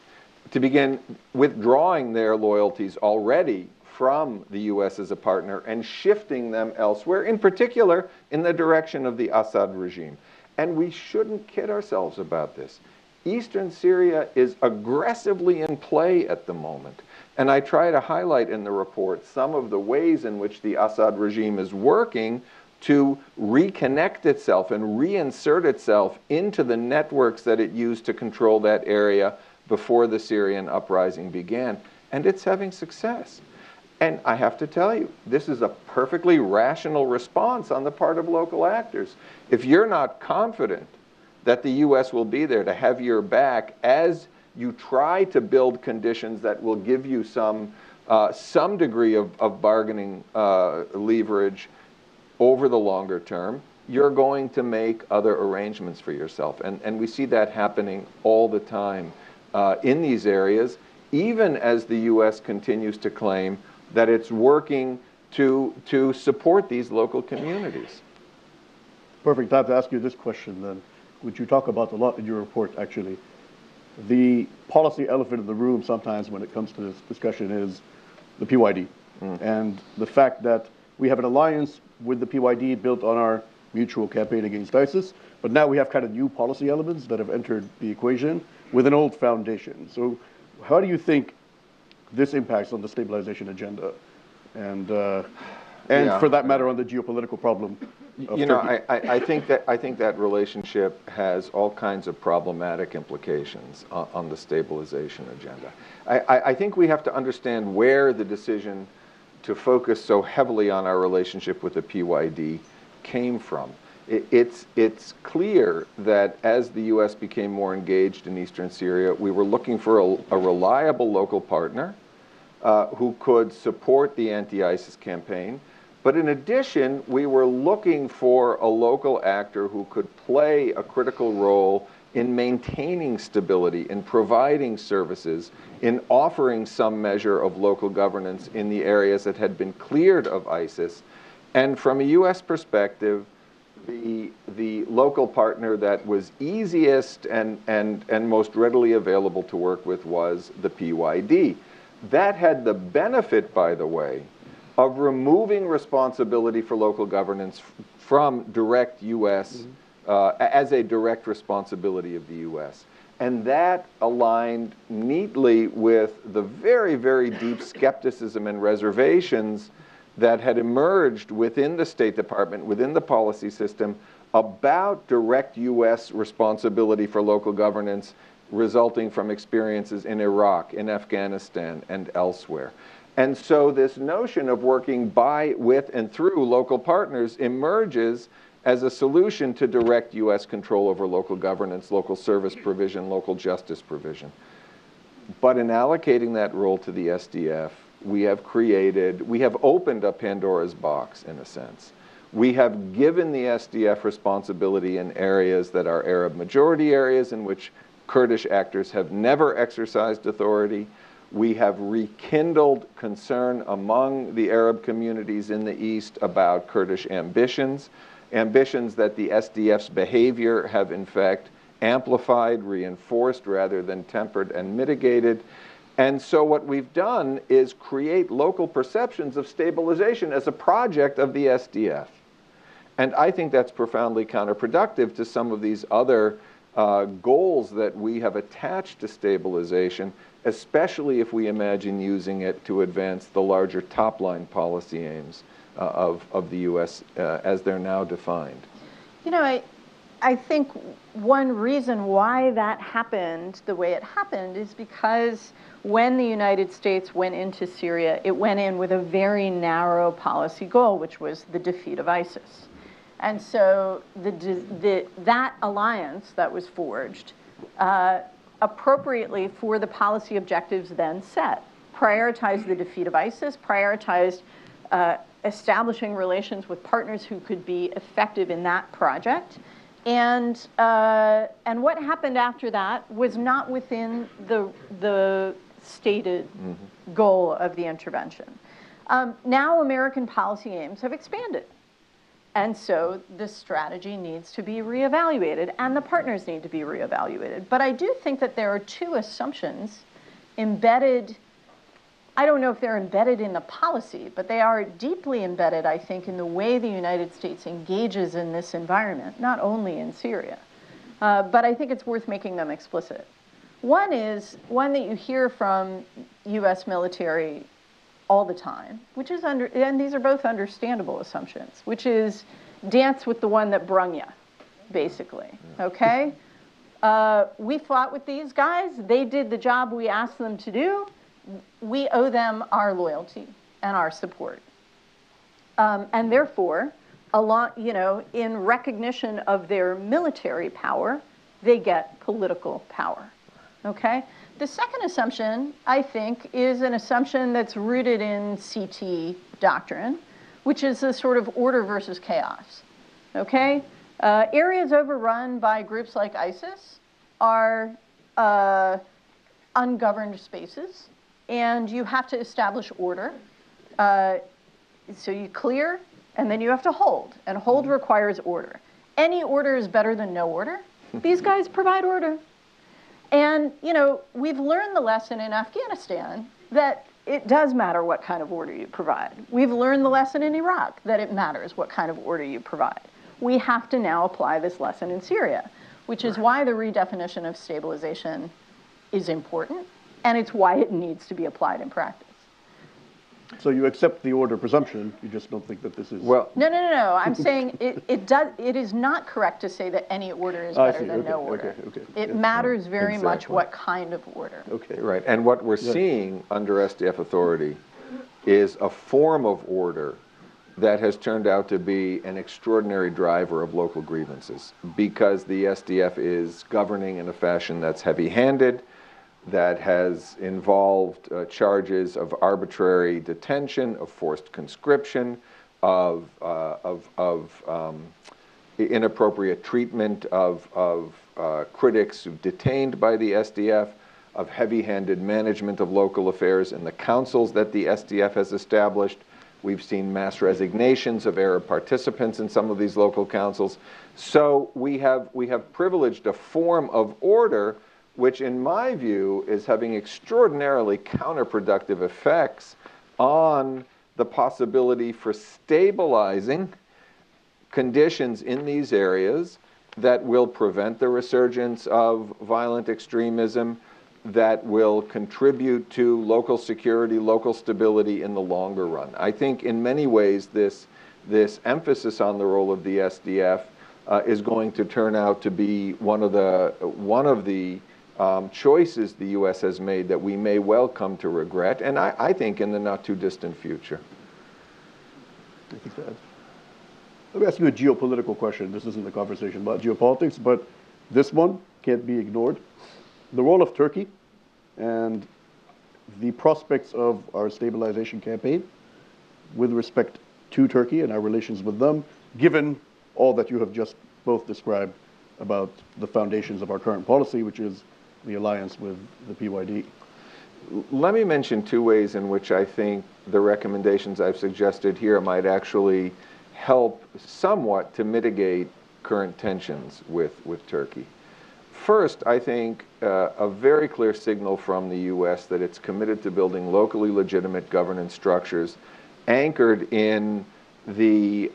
to begin withdrawing their loyalties already from the U.S. as a partner and shifting them elsewhere, in particular in the direction of the Assad regime. And we shouldn't kid ourselves about this. Eastern Syria is aggressively in play at the moment. And I try to highlight in the report some of the ways in which the Assad regime is working to reconnect itself and reinsert itself into the networks that it used to control that area before the Syrian uprising began. And it's having success. And I have to tell you, this is a perfectly rational response on the part of local actors. If you're not confident that the U.S. will be there to have your back as you try to build conditions that will give you some degree of bargaining leverage over the longer term, you're going to make other arrangements for yourself. And we see that happening all the time in these areas, even as the U.S. continues to claim that it's working to support these local communities. Perfect time to ask you this question then. Which you talk about a lot in your report, actually. The policy elephant in the room sometimes when it comes to this discussion is the PYD. And the fact that we have an alliance with the PYD built on our mutual campaign against ISIS, but now we have kind of new policy elements that have entered the equation with an old foundation. So how do you think this impacts on the stabilization agenda? And for that matter, on the geopolitical problem of Turkey? I think that relationship has all kinds of problematic implications on the stabilization agenda. I think we have to understand where the decision to focus so heavily on our relationship with the PYD came from. It's clear that as the U.S. became more engaged in eastern Syria, we were looking for a reliable local partner who could support the anti-ISIS campaign. But in addition, we were looking for a local actor who could play a critical role in maintaining stability, in providing services, in offering some measure of local governance in the areas that had been cleared of ISIS. And from a U.S. perspective, the local partner that was easiest and most readily available to work with was the PYD. That had the benefit, by the way, of removing responsibility for local governance from direct U.S., as a direct responsibility of the U.S. And that aligned neatly with the very, very deep skepticism and reservations that had emerged within the State Department, within the policy system, about direct U.S. responsibility for local governance resulting from experiences in Iraq, in Afghanistan, and elsewhere. And so this notion of working by, with, and through local partners emerges as a solution to direct U.S. control over local governance, local service provision, local justice provision. But in allocating that role to the SDF, we have opened up Pandora's box, in a sense. We have given the SDF responsibility in areas that are Arab majority areas in which Kurdish actors have never exercised authority. We have rekindled concern among the Arab communities in the East about Kurdish ambitions that the SDF's behavior have in fact amplified, reinforced, rather than tempered and mitigated. And so what we've done is create local perceptions of stabilization as a project of the SDF. And I think that's profoundly counterproductive to some of these other goals that we have attached to stabilization, especially if we imagine using it to advance the larger top-line policy aims of the U.S. As they're now defined. You know, I think one reason why that happened the way it happened is because when the United States went into Syria, it went in with a very narrow policy goal, which was the defeat of ISIS. And so that alliance that was forged appropriately for the policy objectives then set, prioritized the defeat of ISIS, prioritized establishing relations with partners who could be effective in that project. And what happened after that was not within the stated goal of the intervention. Now American policy aims have expanded. And so the strategy needs to be reevaluated, and the partners need to be reevaluated. But I do think that there are two assumptions embedded I don't know if they're embedded in the policy, but they are deeply embedded, I think, in the way the United States engages in this environment, not only in Syria. But I think it's worth making them explicit. One is one that you hear from US military all the time, which is and these are both understandable assumptions, which is dance with the one that brung ya, basically, okay? We fought with these guys. They did the job we asked them to do. We owe them our loyalty and our support. And therefore, in recognition of their military power, they get political power, okay? The second assumption, I think, is an assumption that's rooted in CT doctrine, which is a sort of order versus chaos, okay? Areas overrun by groups like ISIS are ungoverned spaces, and you have to establish order. So you clear, and then you have to hold, and hold requires order. Any order is better than no order. These guys provide order. And, we've learned the lesson in Afghanistan that it does matter what kind of order you provide. We've learned the lesson in Iraq that it matters what kind of order you provide. We have to now apply this lesson in Syria, which is why the redefinition of stabilization is important, and it's why it needs to be applied in practice. So you accept the order presumption, you just don't think that this is... Well, No. I'm saying it is not correct to say that any order is better than no order. Okay. It matters very much Exactly. what kind of order. Okay. right. And what we're seeing under SDF authority is a form of order that has turned out to be an extraordinary driver of local grievances because the SDF is governing in a fashion that's heavy-handed, that has involved charges of arbitrary detention, of forced conscription, of inappropriate treatment of critics detained by the SDF, of heavy-handed management of local affairs in the councils that the SDF has established. We've seen mass resignations of Arab participants in some of these local councils. So we have privileged a form of order which in my view is having extraordinarily counterproductive effects on the possibility for stabilizing conditions in these areas that will prevent the resurgence of violent extremism, that will contribute to local security, local stability in the longer run. I think in many ways this emphasis on the role of the SDF is going to turn out to be one of the choices the U.S. has made that we may well come to regret, and I think in the not too distant future. Let me ask you a geopolitical question. This isn't a conversation about geopolitics, but this one can't be ignored. The role of Turkey and the prospects of our stabilization campaign with respect to Turkey and our relations with them, given all that you have just both described about the foundations of our current policy, which is the alliance with the PYD. Let me mention two ways in which I think the recommendations I've suggested here might actually help somewhat to mitigate current tensions with Turkey. First, I think a very clear signal from the U.S. that it's committed to building locally legitimate governance structures anchored in the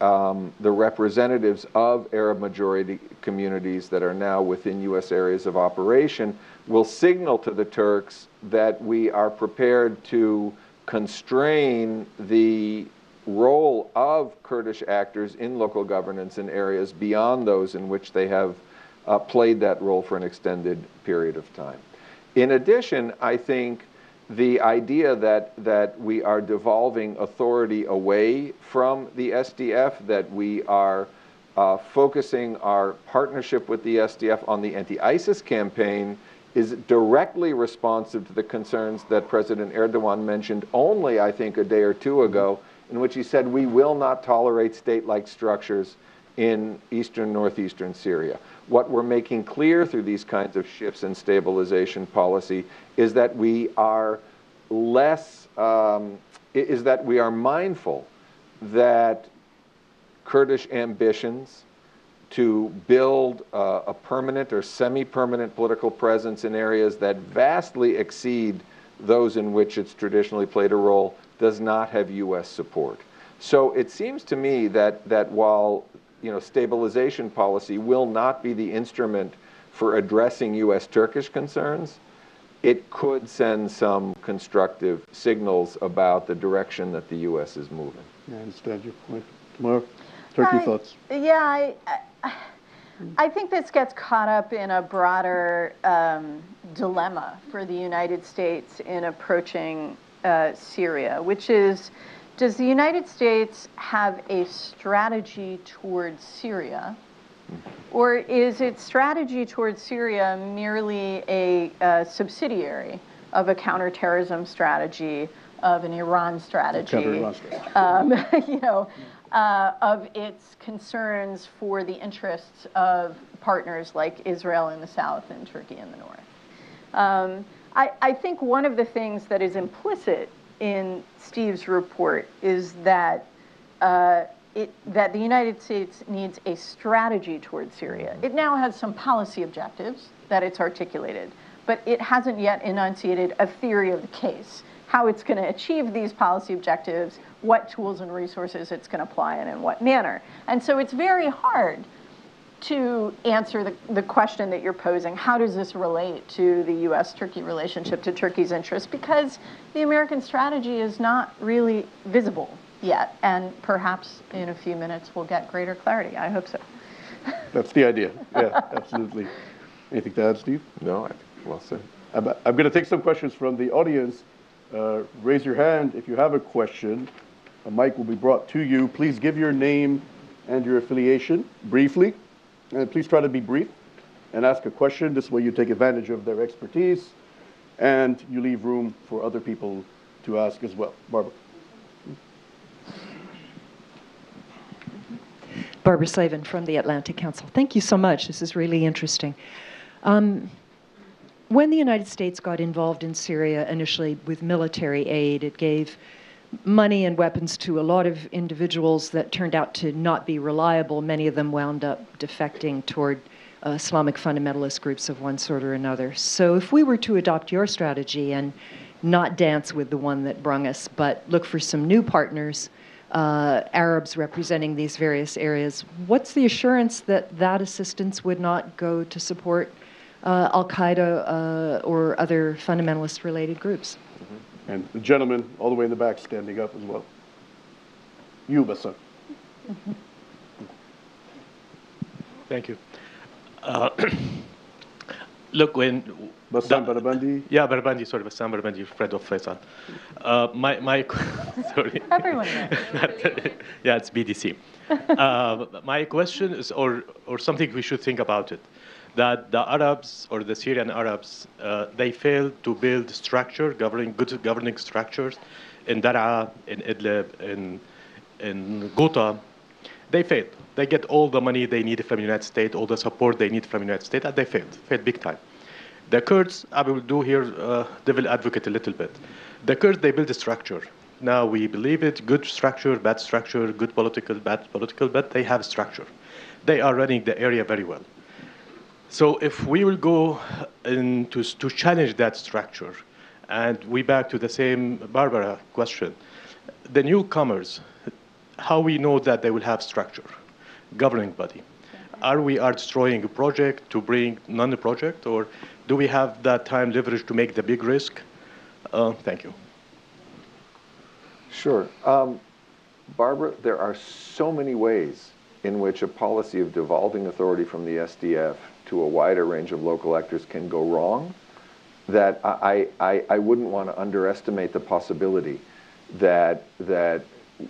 representatives of Arab majority communities that are now within U.S. areas of operation will signal to the Turks that we are prepared to constrain the role of Kurdish actors in local governance in areas beyond those in which they have played that role for an extended period of time. In addition, I think the idea that we are devolving authority away from the SDF, that we are focusing our partnership with the SDF on the anti-ISIS campaign is directly responsive to the concerns that President Erdogan mentioned only, I think, a day or two ago, in which he said we will not tolerate state-like structures in eastern, northeastern Syria. What we're making clear through these kinds of shifts in stabilization policy is that we are mindful that Kurdish ambitions to build a permanent or semi-permanent political presence in areas that vastly exceed those in which it's traditionally played a role, does not have U.S. support. So it seems to me that while stabilization policy will not be the instrument for addressing U.S.-Turkish concerns, it could send some constructive signals about the direction that the U.S. is moving. I understand your point. Tamara, Turkey thoughts? Yeah, I think this gets caught up in a broader dilemma for the United States in approaching Syria, which is, does the United States have a strategy towards Syria, or is its strategy towards Syria merely a subsidiary of a counterterrorism strategy, of an Iran strategy, of its concerns for the interests of partners like Israel in the south and Turkey in the north? I think one of the things that is implicit in Steve's report is that that the United States needs a strategy towards Syria. It now has some policy objectives that it's articulated, but it hasn't yet enunciated a theory of the case, how it's going to achieve these policy objectives, what tools and resources it's going to apply, and in what manner. And so it's very hard to answer the question that you're posing, how does this relate to the U.S.-Turkey relationship, to Turkey's interests, because the American strategy is not really visible yet, and perhaps in a few minutes we'll get greater clarity. I hope so. That's the idea. Yeah, absolutely. Anything to add, Steve? No, I think well said. I'm going to take some questions from the audience. Raise your hand if you have a question. A mic will be brought to you. Please give your name and your affiliation briefly. And please try to be brief and ask a question. This way you take advantage of their expertise and you leave room for other people to ask as well. Barbara. Barbara Slavin from the Atlantic Council. Thank you so much. This is really interesting. When the United States got involved in Syria initially with military aid, it gave money and weapons to a lot of individuals that turned out to not be reliable. Many of them wound up defecting toward Islamic fundamentalist groups of one sort or another. So if we were to adopt your strategy and not dance with the one that brung us, but look for some new partners, Arabs representing these various areas, what's the assurance that that assistance would not go to support Al-Qaeda or other fundamentalist-related groups? Mm-hmm. And the gentleman all the way in the back standing up as well. You, Bassam. Mm-hmm. Thank you. Look, when... Bassam Barabandi? Yeah, Barabandi, sorry, Bassam Barabandi, friend of Faisal. Sorry. Everyone knows. Yeah, it's BDC. My question is, or something we should think about it, that the Arabs, or the Syrian Arabs, they failed to build structure, good governing structures in Daraa, in Idlib, in Ghouta. They failed. They get all the money they need from the United States, all the support they need from the United States, and they failed big time. The Kurds, I will do here devil advocate a little bit. The Kurds, they build a structure. Now we believe it, good structure, good political, bad political, but they have structure. They are running the area very well. So if we will go into to challenge that structure, and we back to the same Barbara question, the newcomers, how we know that they will have structure, governing body? Are we destroying a project to bring non-project, or do we have that time leverage to make the big risk? Thank you. Sure. Barbara, there are so many ways in which a policy of devolving authority from the SDF to a wider range of local actors can go wrong, that I wouldn't want to underestimate the possibility that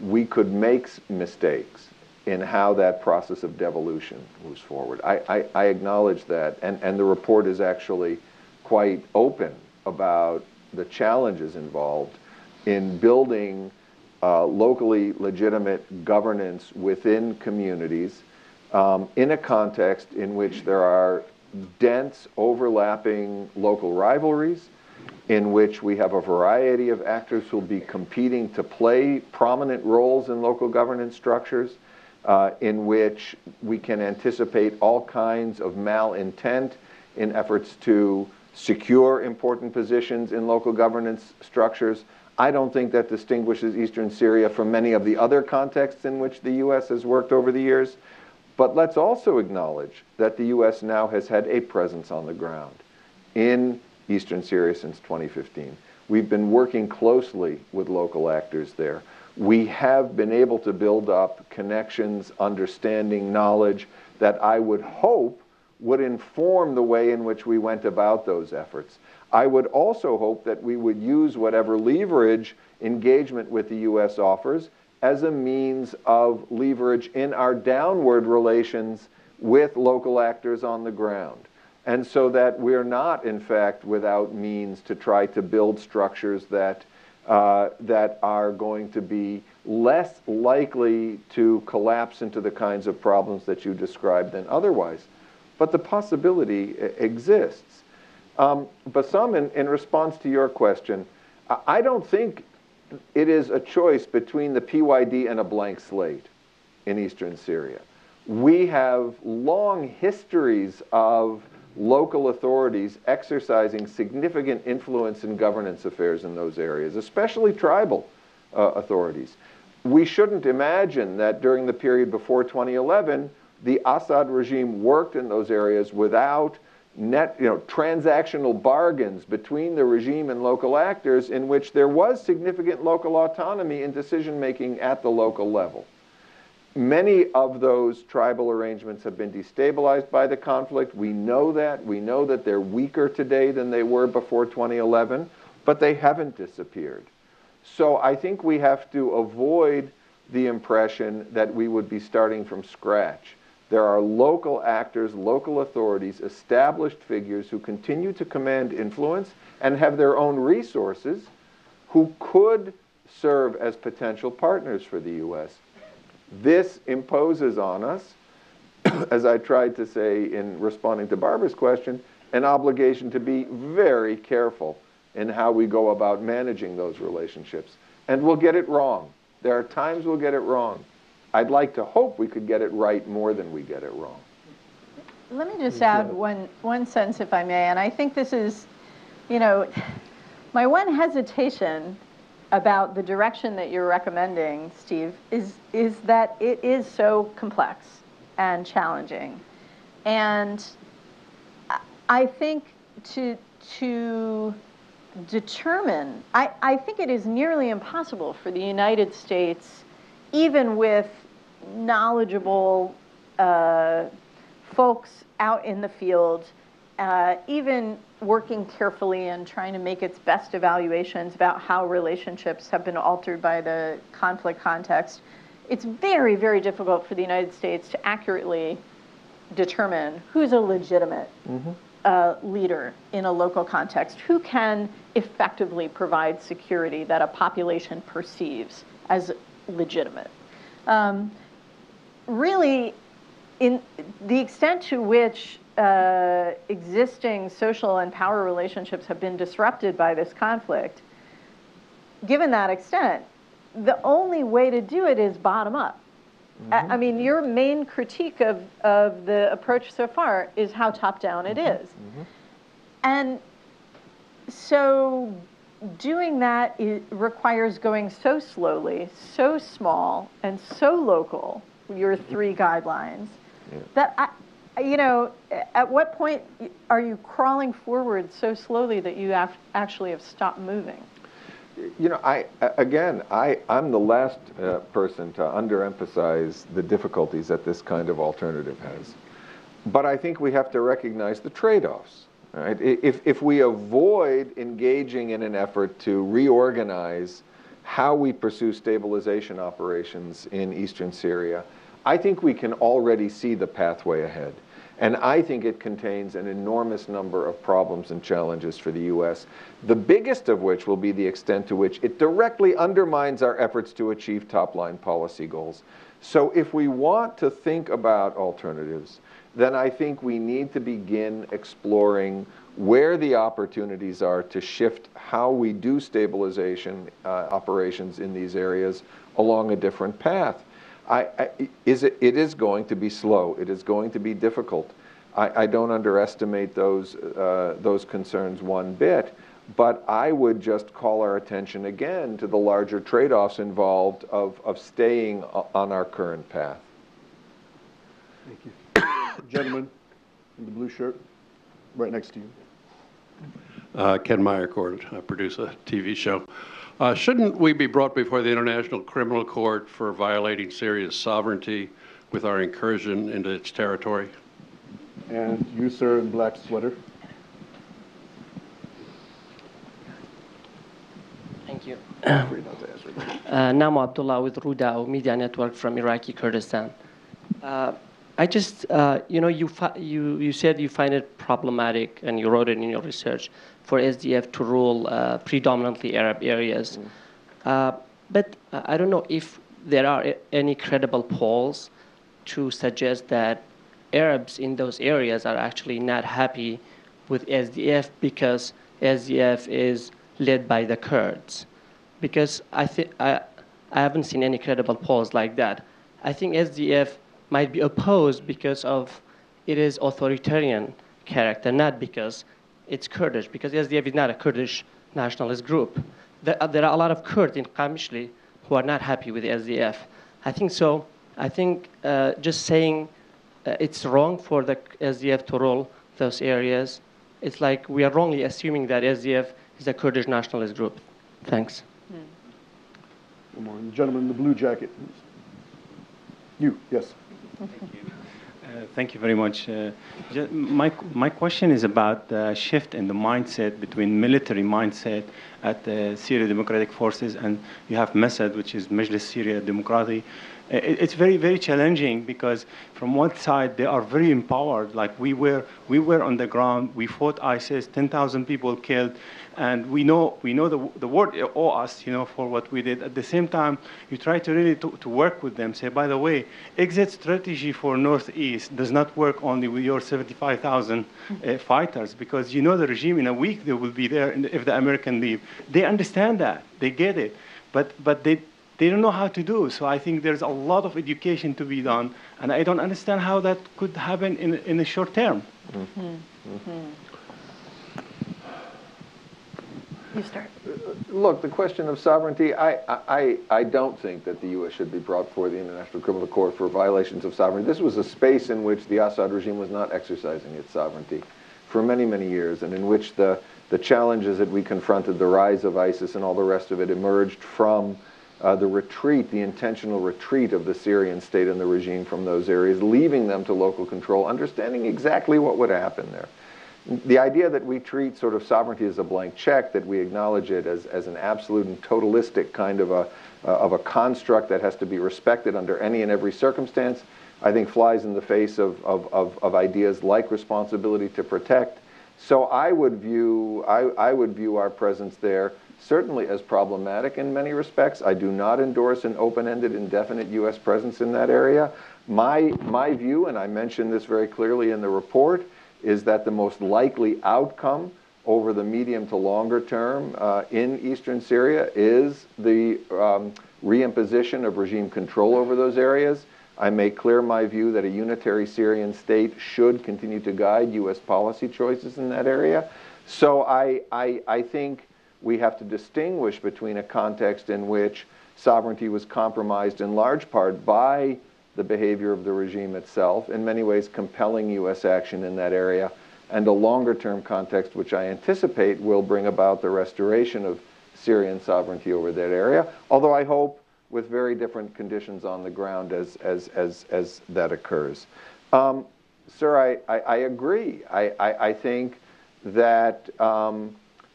we could make mistakes in how that process of devolution moves forward. I acknowledge that, and the report is actually quite open about the challenges involved in building locally legitimate governance within communities in a context in which there are dense overlapping local rivalries, in which we have a variety of actors who will be competing to play prominent roles in local governance structures, in which we can anticipate all kinds of malintent in efforts to secure important positions in local governance structures. I don't think that distinguishes Eastern Syria from many of the other contexts in which the U.S. has worked over the years. But let's also acknowledge that the U.S. now has had a presence on the ground in Eastern Syria since 2015. We've been working closely with local actors there. We have been able to build up connections, understanding, knowledge that I would hope would inform the way in which we went about those efforts. I would also hope that we would use whatever leverage engagement with the U.S. offers as a means of leverage in our downward relations with local actors on the ground. And so that we're not, in fact, without means to try to build structures that are going to be less likely to collapse into the kinds of problems that you described than otherwise. But the possibility exists. Bassam, in response to your question, I don't think it is a choice between the PYD and a blank slate in Eastern Syria. We have long histories of local authorities exercising significant influence in governance affairs in those areas, especially tribal authorities. We shouldn't imagine that during the period before 2011, the Assad regime worked in those areas without transactional bargains between the regime and local actors in which there was significant local autonomy in decision-making at the local level. Many of those tribal arrangements have been destabilized by the conflict. We know that. We know that they're weaker today than they were before 2011, but they haven't disappeared. So I think we have to avoid the impression that we would be starting from scratch. There are local actors, local authorities, established figures who continue to command influence and have their own resources who could serve as potential partners for the U.S. This imposes on us, as I tried to say in responding to Barbara's question, an obligation to be very careful in how we go about managing those relationships. And we'll get it wrong. There are times we'll get it wrong. I'd like to hope we could get it right more than we get it wrong. Let me just add one sentence, if I may, and I think this is, my one hesitation about the direction that you're recommending, Steve, is that it is so complex and challenging. And I think to determine, I think it is nearly impossible for the United States, even with knowledgeable folks out in the field, even working carefully and trying to make its best evaluations about how relationships have been altered by the conflict context, it's very, very difficult for the United States to accurately determine who's a legitimate leader in a local context, who can effectively provide security that a population perceives as legitimate. Really, in the extent to which existing social and power relationships have been disrupted by this conflict, given that extent, the only way to do it is bottom up. I mean, your main critique of the approach so far is how top down it is. And so doing that requires going so slowly, so small, and so local, your 3 guidelines, that at what point are you crawling forward so slowly that you actually have stopped moving? I'm the last person to underemphasize the difficulties that this kind of alternative has. But I think we have to recognize the trade-offs. Right? If we avoid engaging in an effort to reorganize how we pursue stabilization operations in eastern Syria, I think we can already see the pathway ahead. And I think it contains an enormous number of problems and challenges for the U.S., the biggest of which will be the extent to which it directly undermines our efforts to achieve top-line policy goals. So if we want to think about alternatives, then I think we need to begin exploring where the opportunities are to shift how we do stabilization operations in these areas along a different path. It is going to be slow. It is going to be difficult. I don't underestimate those concerns one bit, but I would just call our attention again to the larger trade-offs involved of staying on our current path. Thank you. Gentleman in the blue shirt, right next to you. Ken Meyercord, I produce a TV show. Shouldn't we be brought before the International Criminal Court for violating Syria's sovereignty with our incursion into its territory? And you, sir, in black sweater. Thank you. Free not to answer that. Namo Abdullah with Ruda Media Network from Iraqi Kurdistan. I just, you said you find it problematic, and you wrote it in your research, for SDF to rule predominantly Arab areas. But I don't know if there are any credible polls to suggest that Arabs in those areas are actually not happy with SDF because SDF is led by the Kurds. Because I haven't seen any credible polls like that. I think SDF might be opposed because of it is authoritarian character, not because it's Kurdish, because SDF is not a Kurdish nationalist group. There are a lot of Kurds in Qamishli who are not happy with SDF. I think so. I think just saying it's wrong for the SDF to rule those areas, it's like we are wrongly assuming that SDF is a Kurdish nationalist group. Thanks. One more. The gentleman in the blue jacket. You, yes. Thank you. Thank you very much. My question is about the shift in the mindset between military mindset at the Syria Democratic Forces, and you have Mossad, which is Majlis Syria Demokrati. It's very, very challenging because from one side they are very empowered. Like we were on the ground, we fought ISIS, 10,000 people killed, and we know the world owe us, for what we did. At the same time, you try to really to work with them. Say, by the way, exit strategy for Northeast does not work only with your 75,000 fighters, because the regime in a week they will be there if the Americans leave. They understand that, they get it, but they don't know how to do. So I think there's a lot of education to be done, and I don't understand how that could happen in the short term. Mm-hmm. Mm-hmm. You start. Look, the question of sovereignty, I don't think that the U.S. should be brought before the International Criminal Court for violations of sovereignty. This was a space in which the Assad regime was not exercising its sovereignty for many, many years, and in which the challenges that we confronted, the rise of ISIS and all the rest of it, emerged from the intentional retreat of the Syrian state and the regime from those areas, leaving them to local control, understanding exactly what would happen there. The idea that we treat sort of sovereignty as a blank check, that we acknowledge it as an absolute and totalistic kind of a construct that has to be respected under any and every circumstance, I think flies in the face of ideas like responsibility to protect. So I would view our presence there certainly as problematic in many respects. I do not endorse an open-ended, indefinite U.S. presence in that area. My view, and I mentioned this very clearly in the report, is that the most likely outcome over the medium to longer term in eastern Syria is the reimposition of regime control over those areas. I make clear my view that a unitary Syrian state should continue to guide U.S. policy choices in that area. So I think we have to distinguish between a context in which sovereignty was compromised in large part by the behavior of the regime itself, in many ways compelling U.S. action in that area, and a longer-term context which I anticipate will bring about the restoration of Syrian sovereignty over that area, although I hope with very different conditions on the ground as that occurs. Sir, I agree. I think that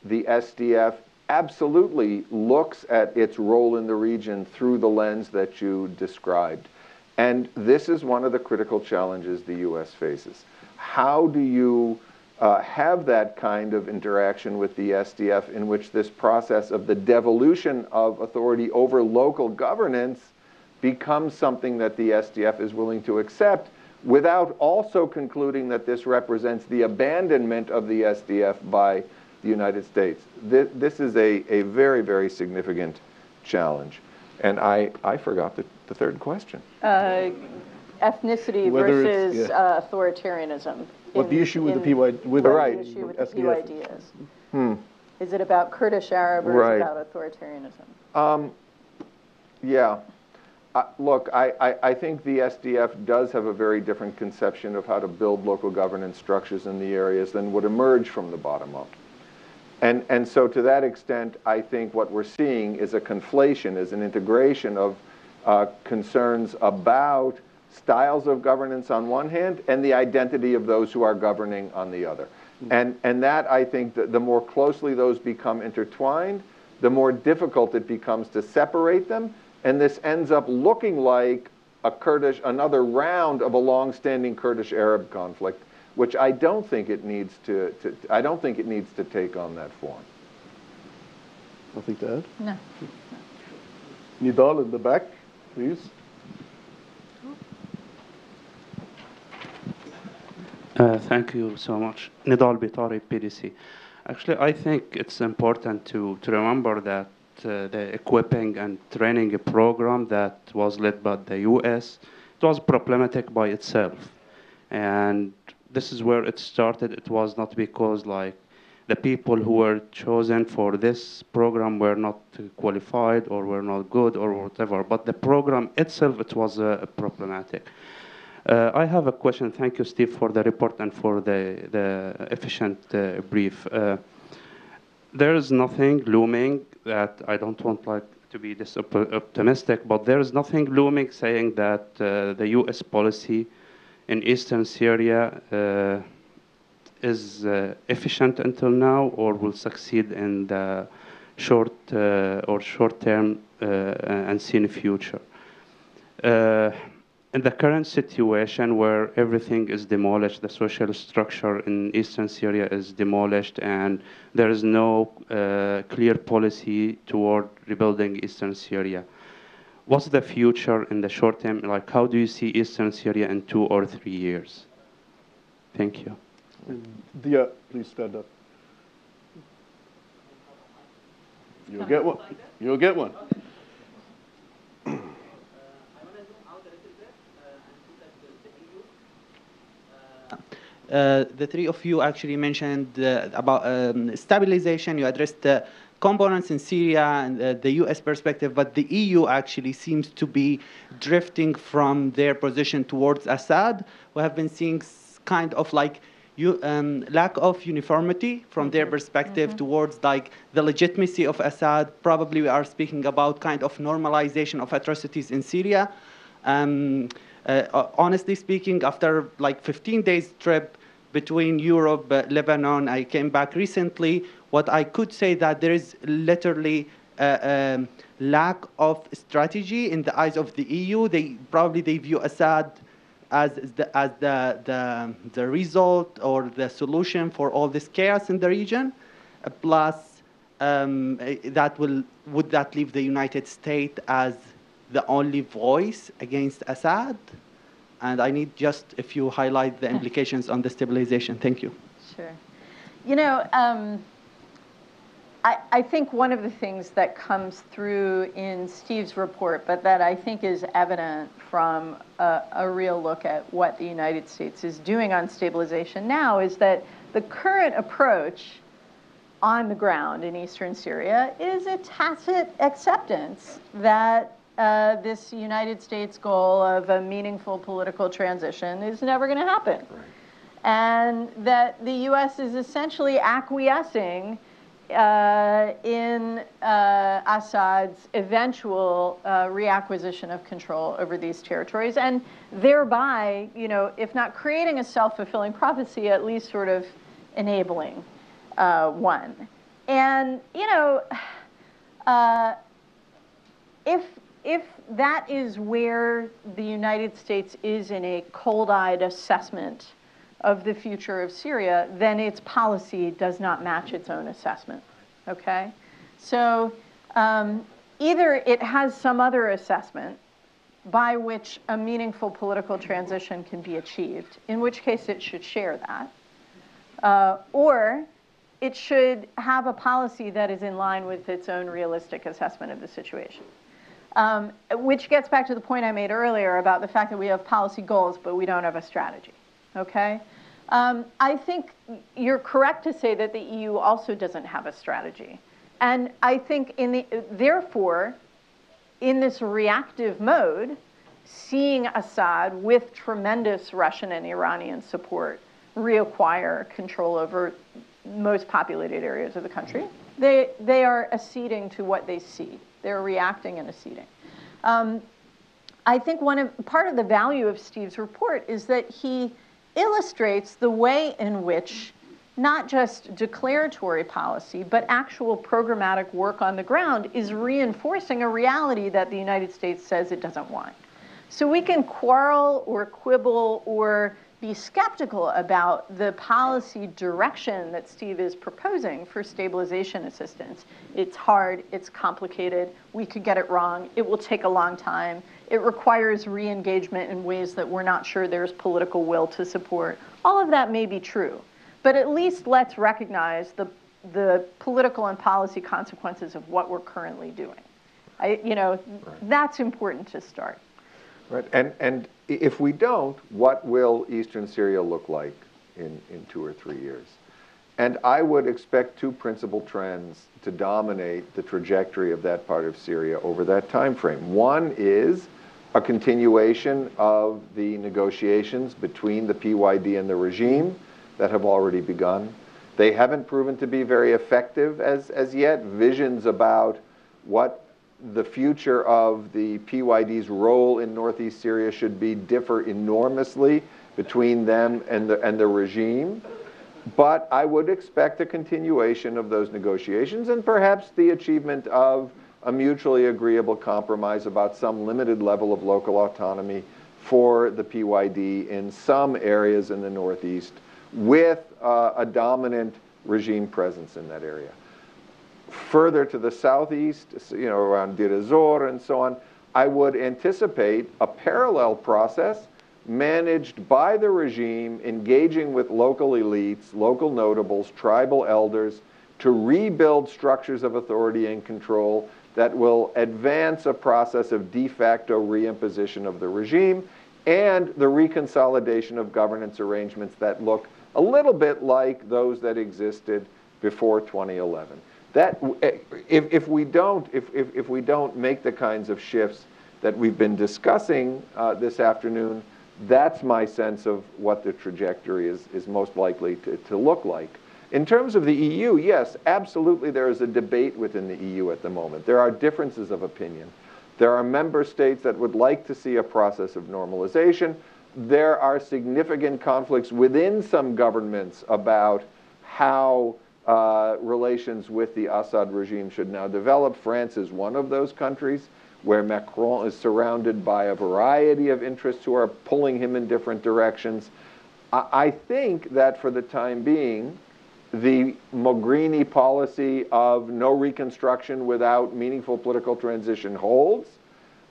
the SDF absolutely looks at its role in the region through the lens that you described. And this is one of the critical challenges the U.S. faces. How do you have that kind of interaction with the SDF in which this process of the devolution of authority over local governance becomes something that the SDF is willing to accept, without also concluding that this represents the abandonment of the SDF by the United States? This is a very, very significant challenge. And I forgot the third question. ethnicity Whether versus yeah. Authoritarianism. What the issue with the PYD, with Right. The issue with the SDF. PYD is. Is it about Kurdish Arab or Right. is it about authoritarianism? Yeah. Look, I think the SDF does have a very different conception of how to build local governance structures in the areas than would emerge from the bottom up. And so to that extent, I think what we're seeing is a conflation, is an integration of concerns about styles of governance on one hand and the identity of those who are governing on the other. And that, I think, the more closely those become intertwined, the more difficult it becomes to separate them. And this ends up looking like another round of a long-standing Kurdish-Arab conflict, which I don't think it needs to take on that form. Nothing to add? No. Nidal in the back, please. Thank you so much. Nidal Bitari, PDC. Actually, I think it's important to remember that the equipping and training program that was led by the US, it was problematic by itself. And this is where it started. It was not because like the people who were chosen for this program were not qualified or were not good or whatever, but the program itself, it was problematic. I have a question. Thank you, Steve, for the report and for the efficient brief. There is nothing looming that I don't want like to be this optimistic, but there is nothing looming saying that the U.S. policy in eastern Syria is efficient until now or will succeed in the short-term and seen future. In the current situation where everything is demolished, the social structure in eastern Syria is demolished, and there is no clear policy toward rebuilding eastern Syria. What's the future in the short term? Like, how do you see eastern Syria in 2 or 3 years? Thank you. Dia, please stand up. You'll get one. You'll get one. The three of you actually mentioned about stabilization. You addressed the components in Syria and the U.S. perspective, but the EU actually seems to be drifting from their position towards Assad. We have been seeing kind of like lack of uniformity from their perspective towards like the legitimacy of Assad. Probably we are speaking about kind of normalization of atrocities in Syria. Honestly speaking, after like 15 days trip between Europe, Lebanon, I came back recently. What I could say that there is literally a lack of strategy in the eyes of the EU. They view Assad as the result or the solution for all this chaos in the region. Plus, would that leave the United States as the only voice against Assad? And I need just if you highlight the implications on the stabilization. Thank you. Sure. You know, I think one of the things that comes through in Steve's report, but that I think is evident from a real look at what the United States is doing on stabilization now, is that the current approach on the ground in eastern Syria is a tacit acceptance that this United States goal of a meaningful political transition is never going to happen. Right. And that the U.S. is essentially acquiescing in Assad's eventual reacquisition of control over these territories, and thereby, you know, if not creating a self-fulfilling prophecy, at least sort of enabling one. And, you know, if that is where the United States is in a cold-eyed assessment of the future of Syria, then its policy does not match its own assessment, okay? So either it has some other assessment by which a meaningful political transition can be achieved, in which case it should share that, or it should have a policy that is in line with its own realistic assessment of the situation. Which gets back to the point I made earlier about the fact that we have policy goals, but we don't have a strategy, okay? I think you're correct to say that the EU also doesn't have a strategy. And I think therefore, in this reactive mode, seeing Assad with tremendous Russian and Iranian support reacquire control over most populated areas of the country, they are acceding to what they see. They're reacting and acceding. I think part of the value of Steve's report is that he illustrates the way in which not just declaratory policy, but actual programmatic work on the ground is reinforcing a reality that the United States says it doesn't want. So we can quarrel or quibble or be skeptical about the policy direction that Steve is proposing for stabilization assistance. It's hard, it's complicated, we could get it wrong, it will take a long time, it requires re-engagement in ways that we're not sure there's political will to support. All of that may be true, but at least let's recognize the political and policy consequences of what we're currently doing. That's important to start. Right, and if we don't, what will Eastern Syria look like in 2 or 3 years? And I would expect two principal trends to dominate the trajectory of that part of Syria over that time frame. One is a continuation of the negotiations between the PYD and the regime that have already begun. They haven't proven to be very effective as yet. Visions about what the future of the PYD's role in northeast Syria should be differ enormously between them and the regime. But I would expect a continuation of those negotiations and perhaps the achievement of a mutually agreeable compromise about some limited level of local autonomy for the PYD in some areas in the northeast with a dominant regime presence in that area. Further to the southeast, around Deir ez-Zor and so on, I would anticipate a parallel process managed by the regime, engaging with local elites, local notables, tribal elders, to rebuild structures of authority and control that will advance a process of de facto reimposition of the regime and the reconsolidation of governance arrangements that look a little bit like those that existed before 2011. That if we don't make the kinds of shifts that we've been discussing this afternoon, that's my sense of what the trajectory is most likely to look like. In terms of the EU, yes, absolutely there is a debate within the EU at the moment. There are differences of opinion. There are member states that would like to see a process of normalization. There are significant conflicts within some governments about how relations with the Assad regime should now develop. France is one of those countries where Macron is surrounded by a variety of interests who are pulling him in different directions. I think that for the time being, the Mogherini policy of no reconstruction without meaningful political transition holds.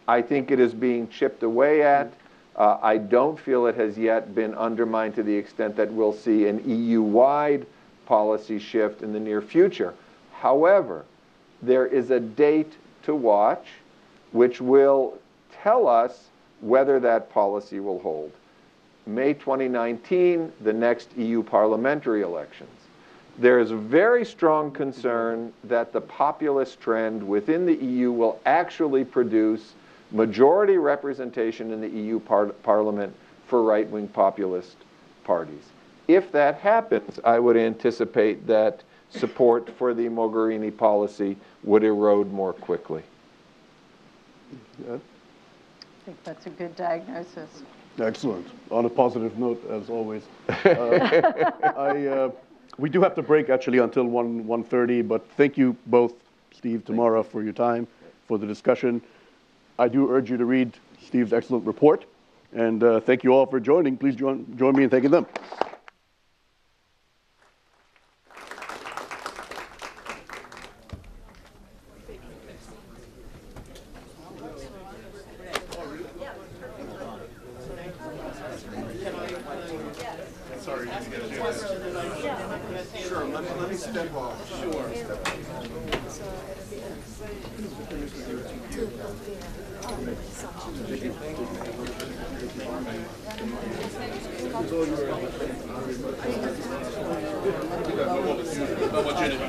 I think it is being chipped away at. I don't feel it has yet been undermined to the extent that we'll see an EU-wide policy shift in the near future. However, there is a date to watch which will tell us whether that policy will hold. May 2019, the next EU parliamentary elections. There is a very strong concern that the populist trend within the EU will actually produce majority representation in the EU Parliament for right-wing populist parties. If that happens, I would anticipate that support for the Mogherini policy would erode more quickly. Yeah. I think that's a good diagnosis. Excellent. On a positive note, as always. We do have to break actually until 1:30, but thank you both, Steve, Tamara, for your time, for the discussion. I do urge you to read Steve's excellent report, and thank you all for joining. Please join me in thanking them. Sorry. Sure, let me step off. Sure. Not much in it.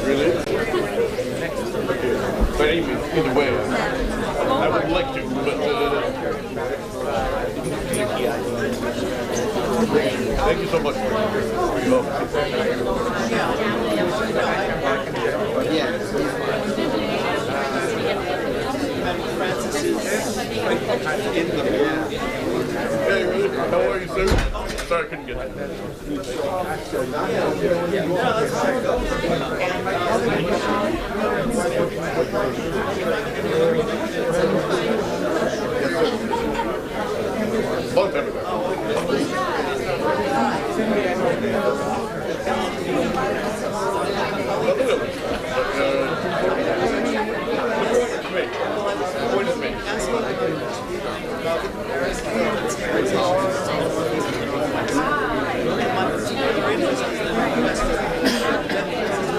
Really? But either way, I would like to, but thank you so much for your Hey, really? How are you, sir? Sorry, I couldn't get that. Long time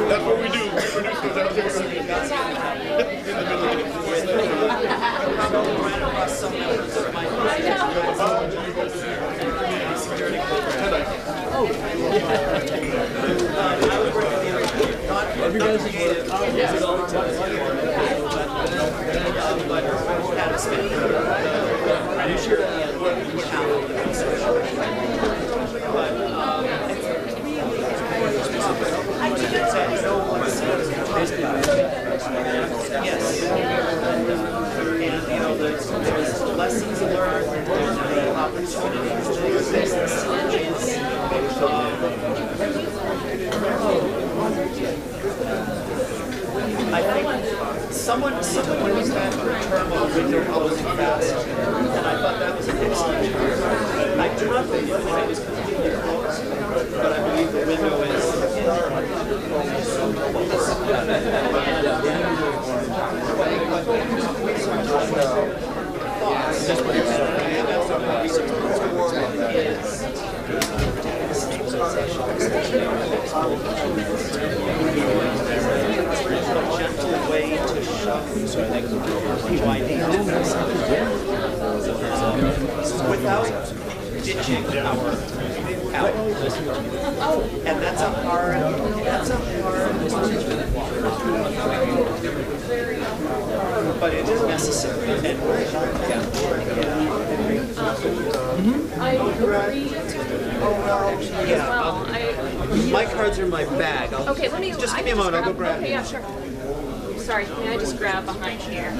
That's what we do. We produce those out Yes. And, you know, there's lessons learned, there's opportunities to do business. I think someone used that term of window closing fast, and I thought that was an excellent term. I do not think the window is completely closed, but I believe the window is a gentle way to shove without ditching our out. And that's a hard but it is necessary. And I agree. My cards are in my bag. Okay, let me just give me a moment. I'll go grab Okay, yeah, sure. Sorry, can I just grab behind here?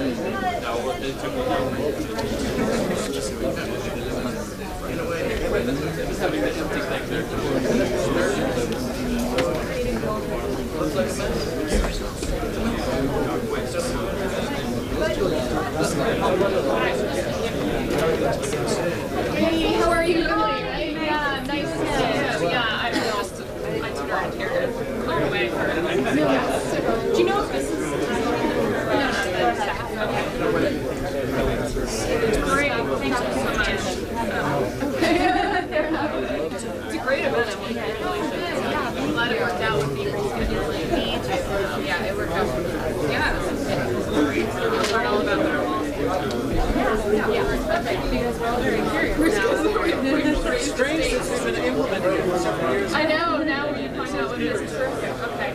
Hey, how are you? Yeah, nice to see you. Yeah, I took her here to clear away for her. Do you know if this is great, thank you so much. It's a great event. I'm glad it worked out with the rescheduling. Yeah, it worked out. Yeah. I'll learn all about that. Yeah, perfect. Because we're all very curious now. It's strange since we've been implementing it for several years. I know, now we can find out what it is. Perfect. Okay.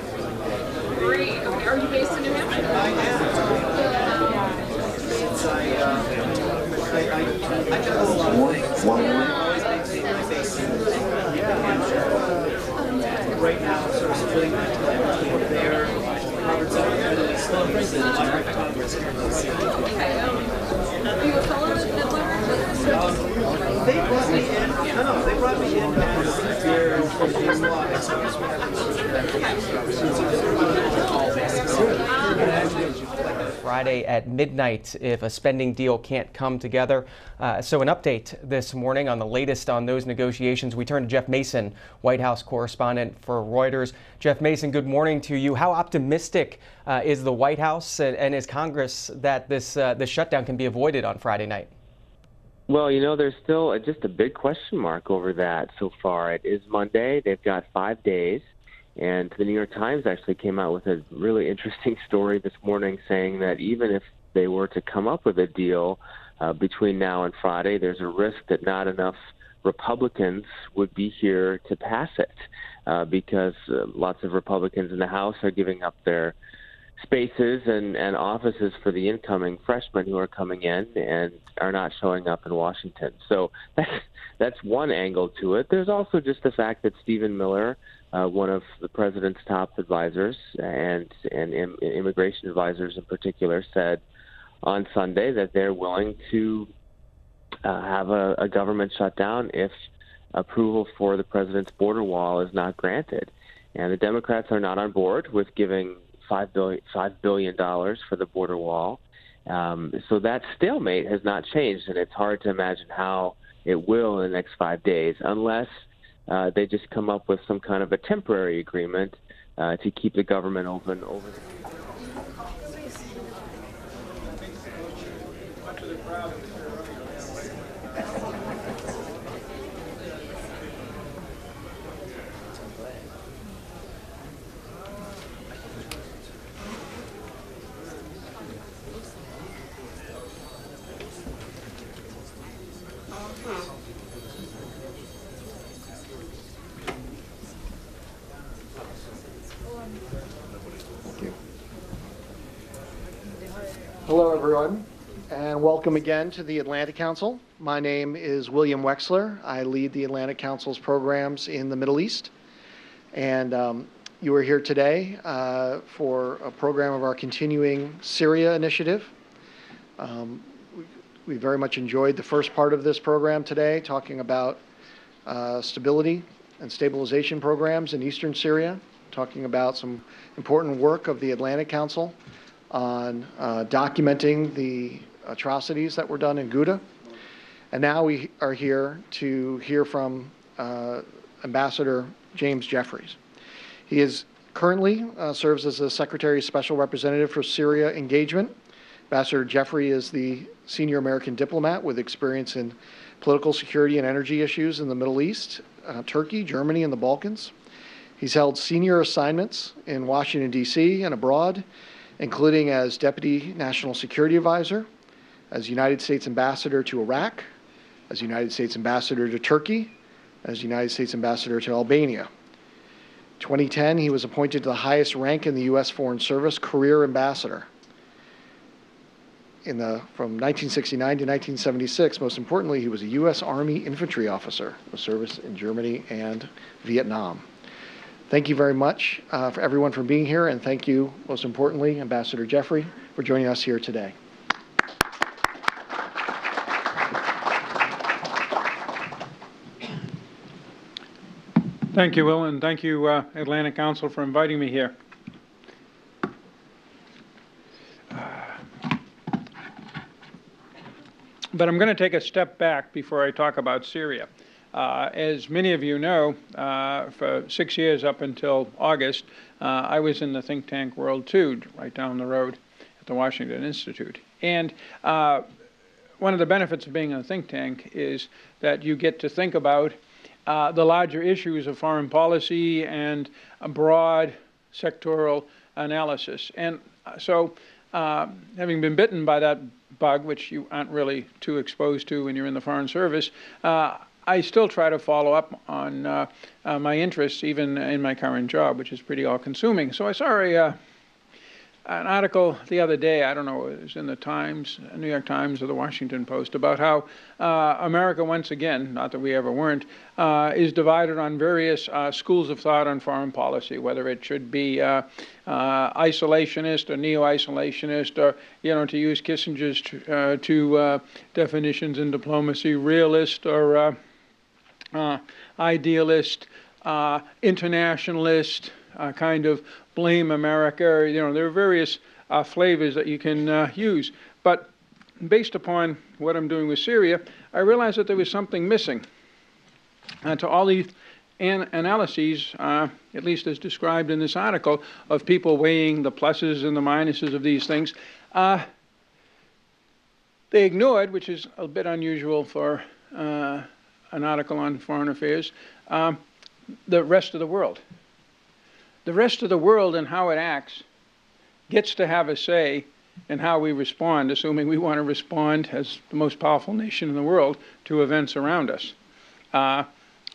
Great. Okay. Are you based in New Hampshire? I am. I do a lot of things. Right now, sort of splitting my time between there, Harvard's University Studies, and Library of Congress here in DC. Okay. Are you a fellow at Library? They brought me in. No, they brought me in as their James Law experts. We have all bases. Friday at midnight if a spending deal can't come together. So an update this morning on the latest on those negotiations. We turn to Jeff Mason, White House correspondent for Reuters. Jeff Mason, good morning to you. How optimistic is the White House and is Congress that this shutdown can be avoided on Friday night? Well, you know, there's still just a big question mark over that so far. It is Monday. They've got 5 days. And the New York Times actually came out with a really interesting story this morning saying that even if they were to come up with a deal between now and Friday, there's a risk that not enough Republicans would be here to pass it because lots of Republicans in the House are giving up their spaces and offices for the incoming freshmen who are coming in and are not showing up in Washington. So that's one angle to it. There's also just the fact that Stephen Miller, one of the president's top advisors and immigration advisors in particular, said on Sunday that they're willing to have a government shutdown if approval for the president's border wall is not granted. And the Democrats are not on board with giving $5 billion for the border wall. So that stalemate has not changed, and it's hard to imagine how it will in the next 5 days unless they just come up with some kind of a temporary agreement to keep the government open over the Hello, everyone, and welcome again to the Atlantic Council. My name is William Wexler. I lead the Atlantic Council's programs in the Middle East. And you are here today for a program of our continuing Syria initiative. We very much enjoyed the first part of this program today, talking about stability and stabilization programs in eastern Syria, talking about some important work of the Atlantic Council on documenting the atrocities that were done in Ghouta. And now we are here to hear from Ambassador James Jeffries. He is currently serves as the Secretary's Special Representative for Syria Engagement. Ambassador Jeffrey is the senior American diplomat with experience in political security and energy issues in the Middle East, Turkey, Germany, and the Balkans. He's held senior assignments in Washington, D.C. and abroad, including as Deputy National Security Advisor, as United States Ambassador to Iraq, as United States Ambassador to Turkey, as United States Ambassador to Albania. In 2010, he was appointed to the highest rank in the U.S. Foreign Service, Career Ambassador. From 1969 to 1976, most importantly, he was a U.S. Army infantry officer with service in Germany and Vietnam. Thank you very much for everyone for being here, and thank you, most importantly, Ambassador Jeffrey, for joining us here today. Thank you, Will, and thank you, Atlantic Council, for inviting me here. But I'm going to take a step back before I talk about Syria. As many of you know, for 6 years up until August, I was in the think tank world too, right down the road at the Washington Institute. And one of the benefits of being in a think tank is that you get to think about the larger issues of foreign policy and a broad sectoral analysis. And so having been bitten by that bug, which you aren't really too exposed to when you're in the Foreign Service, I still try to follow up on my interests, even in my current job, which is pretty all-consuming. So I saw an article the other day, I don't know, it was in the Times, New York Times or the Washington Post, about how America, once again, not that we ever weren't, is divided on various schools of thought on foreign policy, whether it should be isolationist or neo-isolationist, or, to use Kissinger's two definitions in diplomacy, realist or idealist, internationalist, kind of blame America. There are various flavors that you can use. But based upon what I'm doing with Syria, I realized that there was something missing. To all these analyses, at least as described in this article, of people weighing the pluses and the minuses of these things, they ignored, which is a bit unusual for an article on foreign affairs, the rest of the world. The rest of the world and how it acts gets to have a say in how we respond, assuming we want to respond as the most powerful nation in the world to events around us.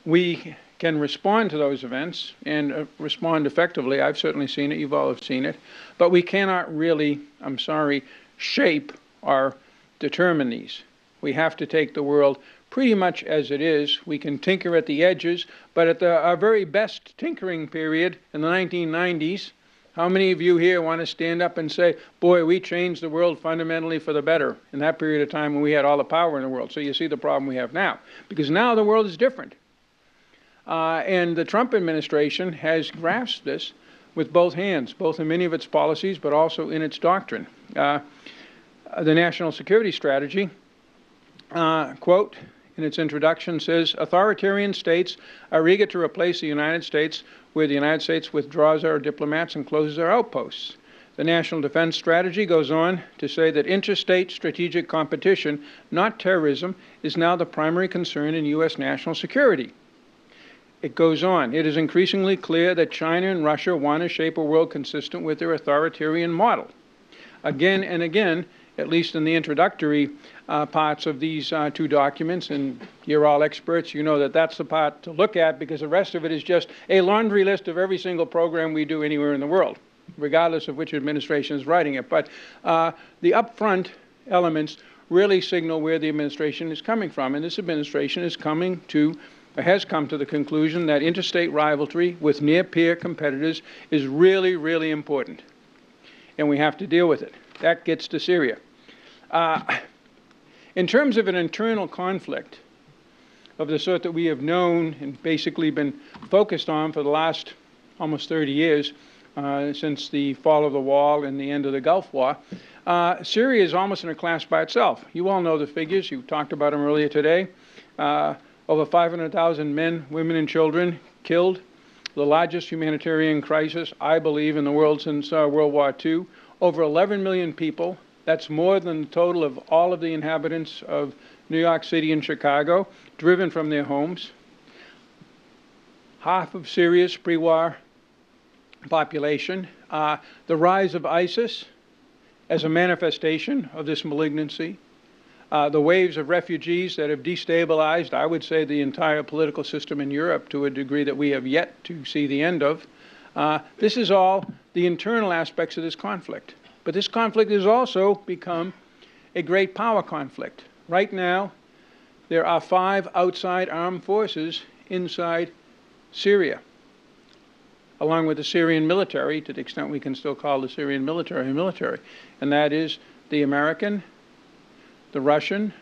We can respond to those events and respond effectively. I've certainly seen it. You've all have seen it. But we cannot really, I'm sorry, shape or determine these. We have to take the world pretty much as it is. We can tinker at the edges, but at our very best tinkering period in the 1990s, how many of you here want to stand up and say, boy, we changed the world fundamentally for the better in that period of time when we had all the power in the world? So you see the problem we have now. Because now the world is different. And the Trump administration has grasped this with both hands, both in many of its policies, but also in its doctrine. The National Security Strategy, quote, in its introduction says, authoritarian states are eager to replace the United States where the United States withdraws our diplomats and closes our outposts. The National Defense Strategy goes on to say that interstate strategic competition, not terrorism, is now the primary concern in U.S. national security. It goes on. It is increasingly clear that China and Russia want to shape a world consistent with their authoritarian model. Again and again, at least in the introductory parts of these two documents, and you're all experts, you know that that's the part to look at because the rest of it is just a laundry list of every single program we do anywhere in the world, regardless of which administration is writing it. But the upfront elements really signal where the administration is coming from, and this administration is coming to has come to the conclusion that interstate rivalry with near-peer competitors is really, really important, and we have to deal with it. That gets to Syria. In terms of an internal conflict of the sort that we have known and basically been focused on for the last almost 30 years, since the fall of the wall and the end of the Gulf War, Syria is almost in a class by itself. You all know the figures. You talked about them earlier today. Over 500,000 men, women, and children killed. The largest humanitarian crisis, I believe, in the world since World War II. Over 11 million people. That's more than the total of all of the inhabitants of New York City and Chicago, driven from their homes. Half of Syria's pre-war population. The rise of ISIS as a manifestation of this malignancy. The waves of refugees that have destabilized, I would say, the entire political system in Europe to a degree that we have yet to see the end of. This is all the internal aspects of this conflict. But this conflict has also become a great power conflict. Right now, there are 5 outside armed forces inside Syria, along with the Syrian military, to the extent we can still call the Syrian military. And that is the American, the Russian,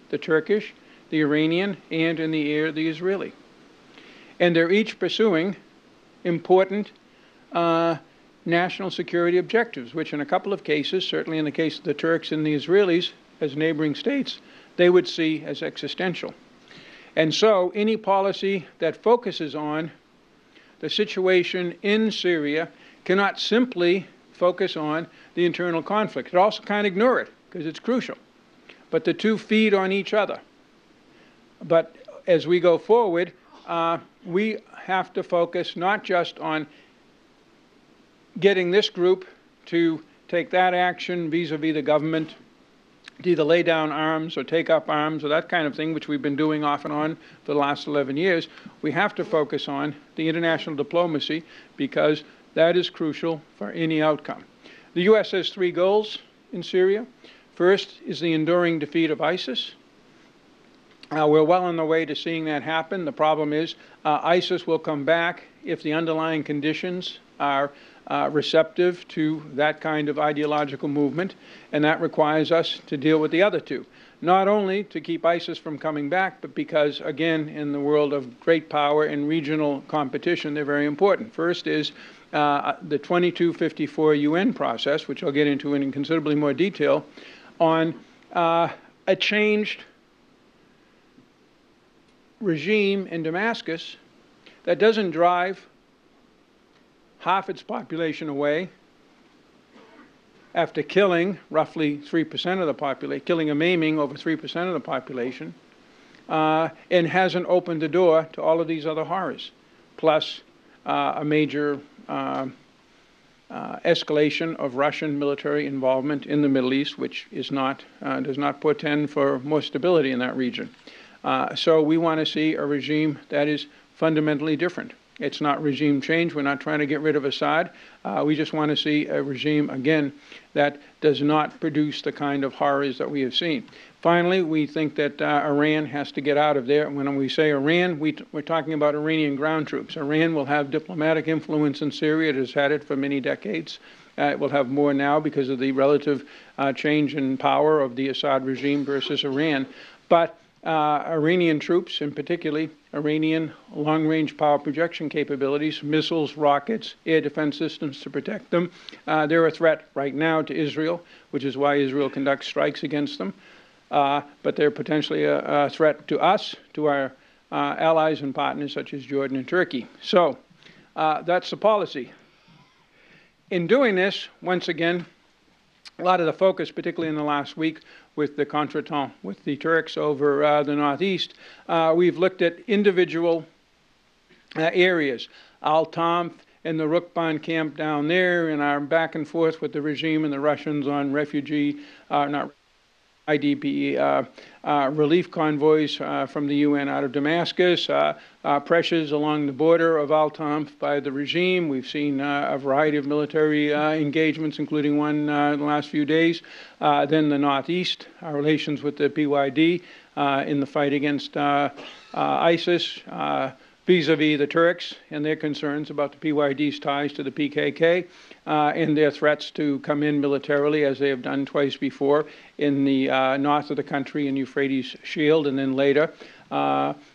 the Turkish, the Iranian, and in the air, the Israeli. And they're each pursuing important national security objectives, which in a couple of cases, certainly in the case of the Turks and the Israelis as neighboring states, they would see as existential. And so any policy that focuses on the situation in Syria cannot simply focus on the internal conflict. It also can't ignore it because it's crucial. But the two feed on each other. But as we go forward, we have to focus not just on getting this group to take that action vis-a-vis the government, to either lay down arms or take up arms or that kind of thing, which we've been doing off and on for the last 11 years. We have to focus on the international diplomacy because that is crucial for any outcome. The U.S. has 3 goals in Syria. First is the enduring defeat of ISIS. We're well on the way to seeing that happen. The problem is ISIS will come back if the underlying conditions are receptive to that kind of ideological movement, and that requires us to deal with the other 2. Not only to keep ISIS from coming back, but because, again, in the world of great power and regional competition, they're very important. First is the 2254 UN process, which I'll get into in considerably more detail, on a changed regime in Damascus that doesn't drive half its population away after killing roughly 3% of the population, killing and maiming over 3% of the population, and hasn't opened the door to all of these other horrors, plus a major escalation of Russian military involvement in the Middle East, which is not, does not portend for more stability in that region. So we want to see a regime that is fundamentally different. It's not regime change. We're not trying to get rid of Assad. We just want to see a regime, again, that does not produce the kind of horrors that we have seen. Finally, we think that Iran has to get out of there. When we say Iran, we're talking about Iranian ground troops. Iran will have diplomatic influence in Syria. It has had it for many decades. It will have more now because of the relative change in power of the Assad regime versus Iran. But Iranian troops, and particularly Iranian long-range power projection capabilities, missiles, rockets, air defense systems to protect them. They're a threat right now to Israel, which is why Israel conducts strikes against them. But they're potentially a threat to us, to our allies and partners such as Jordan and Turkey. So that's the policy. In doing this, once again, a lot of the focus, particularly in the last week, with the contretemps with the Turks over the northeast, we've looked at individual areas. Al-Tanf and the Rukban camp down there, and our back and forth with the regime and the Russians on refugee, not IDP relief convoys from the UN out of Damascus, pressures along the border of Al-Tanf by the regime. We've seen a variety of military engagements, including one in the last few days. Then the Northeast, our relations with the PYD in the fight against ISIS, vis-a-vis the Turks and their concerns about the PYD's ties to the PKK and their threats to come in militarily, as they have done twice before, in the north of the country in Euphrates Shield, and then later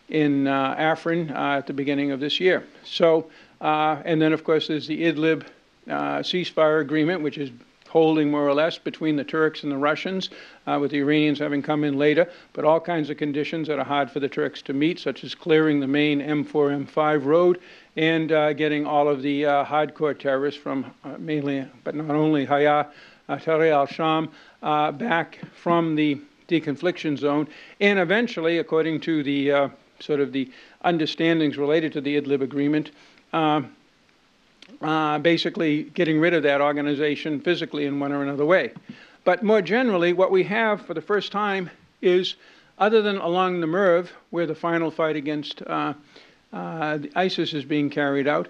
in Afrin at the beginning of this year. So, and then of course there's the Idlib ceasefire agreement, which is holding more or less between the Turks and the Russians, with the Iranians having come in later, but all kinds of conditions that are hard for the Turks to meet, such as clearing the main M4, M5 road and getting all of the hardcore terrorists from mainly, but not only Hayya Tahrir al-Sham, back from the deconfliction zone, and eventually, according to the sort of the understandings related to the Idlib agreement, basically getting rid of that organization physically in one or another way. But more generally, what we have for the first time is, other than along the Merv, where the final fight against ISIS is being carried out,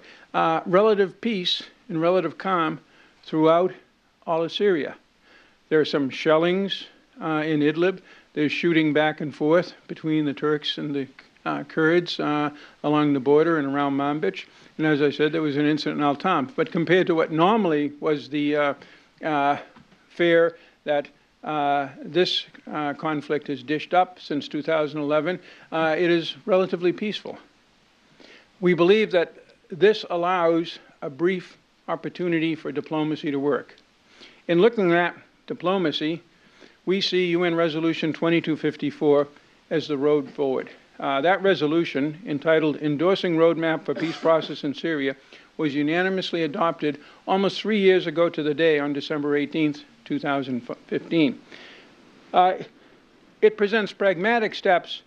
relative peace and relative calm throughout all of Syria. There are some shellings in Idlib. There's shooting back and forth between the Turks and the Kurds along the border and around Manbij. And as I said, there was an incident in Al-Tanf. But compared to what normally was the fare that this conflict has dished up since 2011, it is relatively peaceful. We believe that this allows a brief opportunity for diplomacy to work. In looking at diplomacy, we see UN Resolution 2254 as the road forward. That resolution, entitled Endorsing Roadmap for Peace Process in Syria, was unanimously adopted almost 3 years ago to the day on December 18th, 2015. It presents pragmatic steps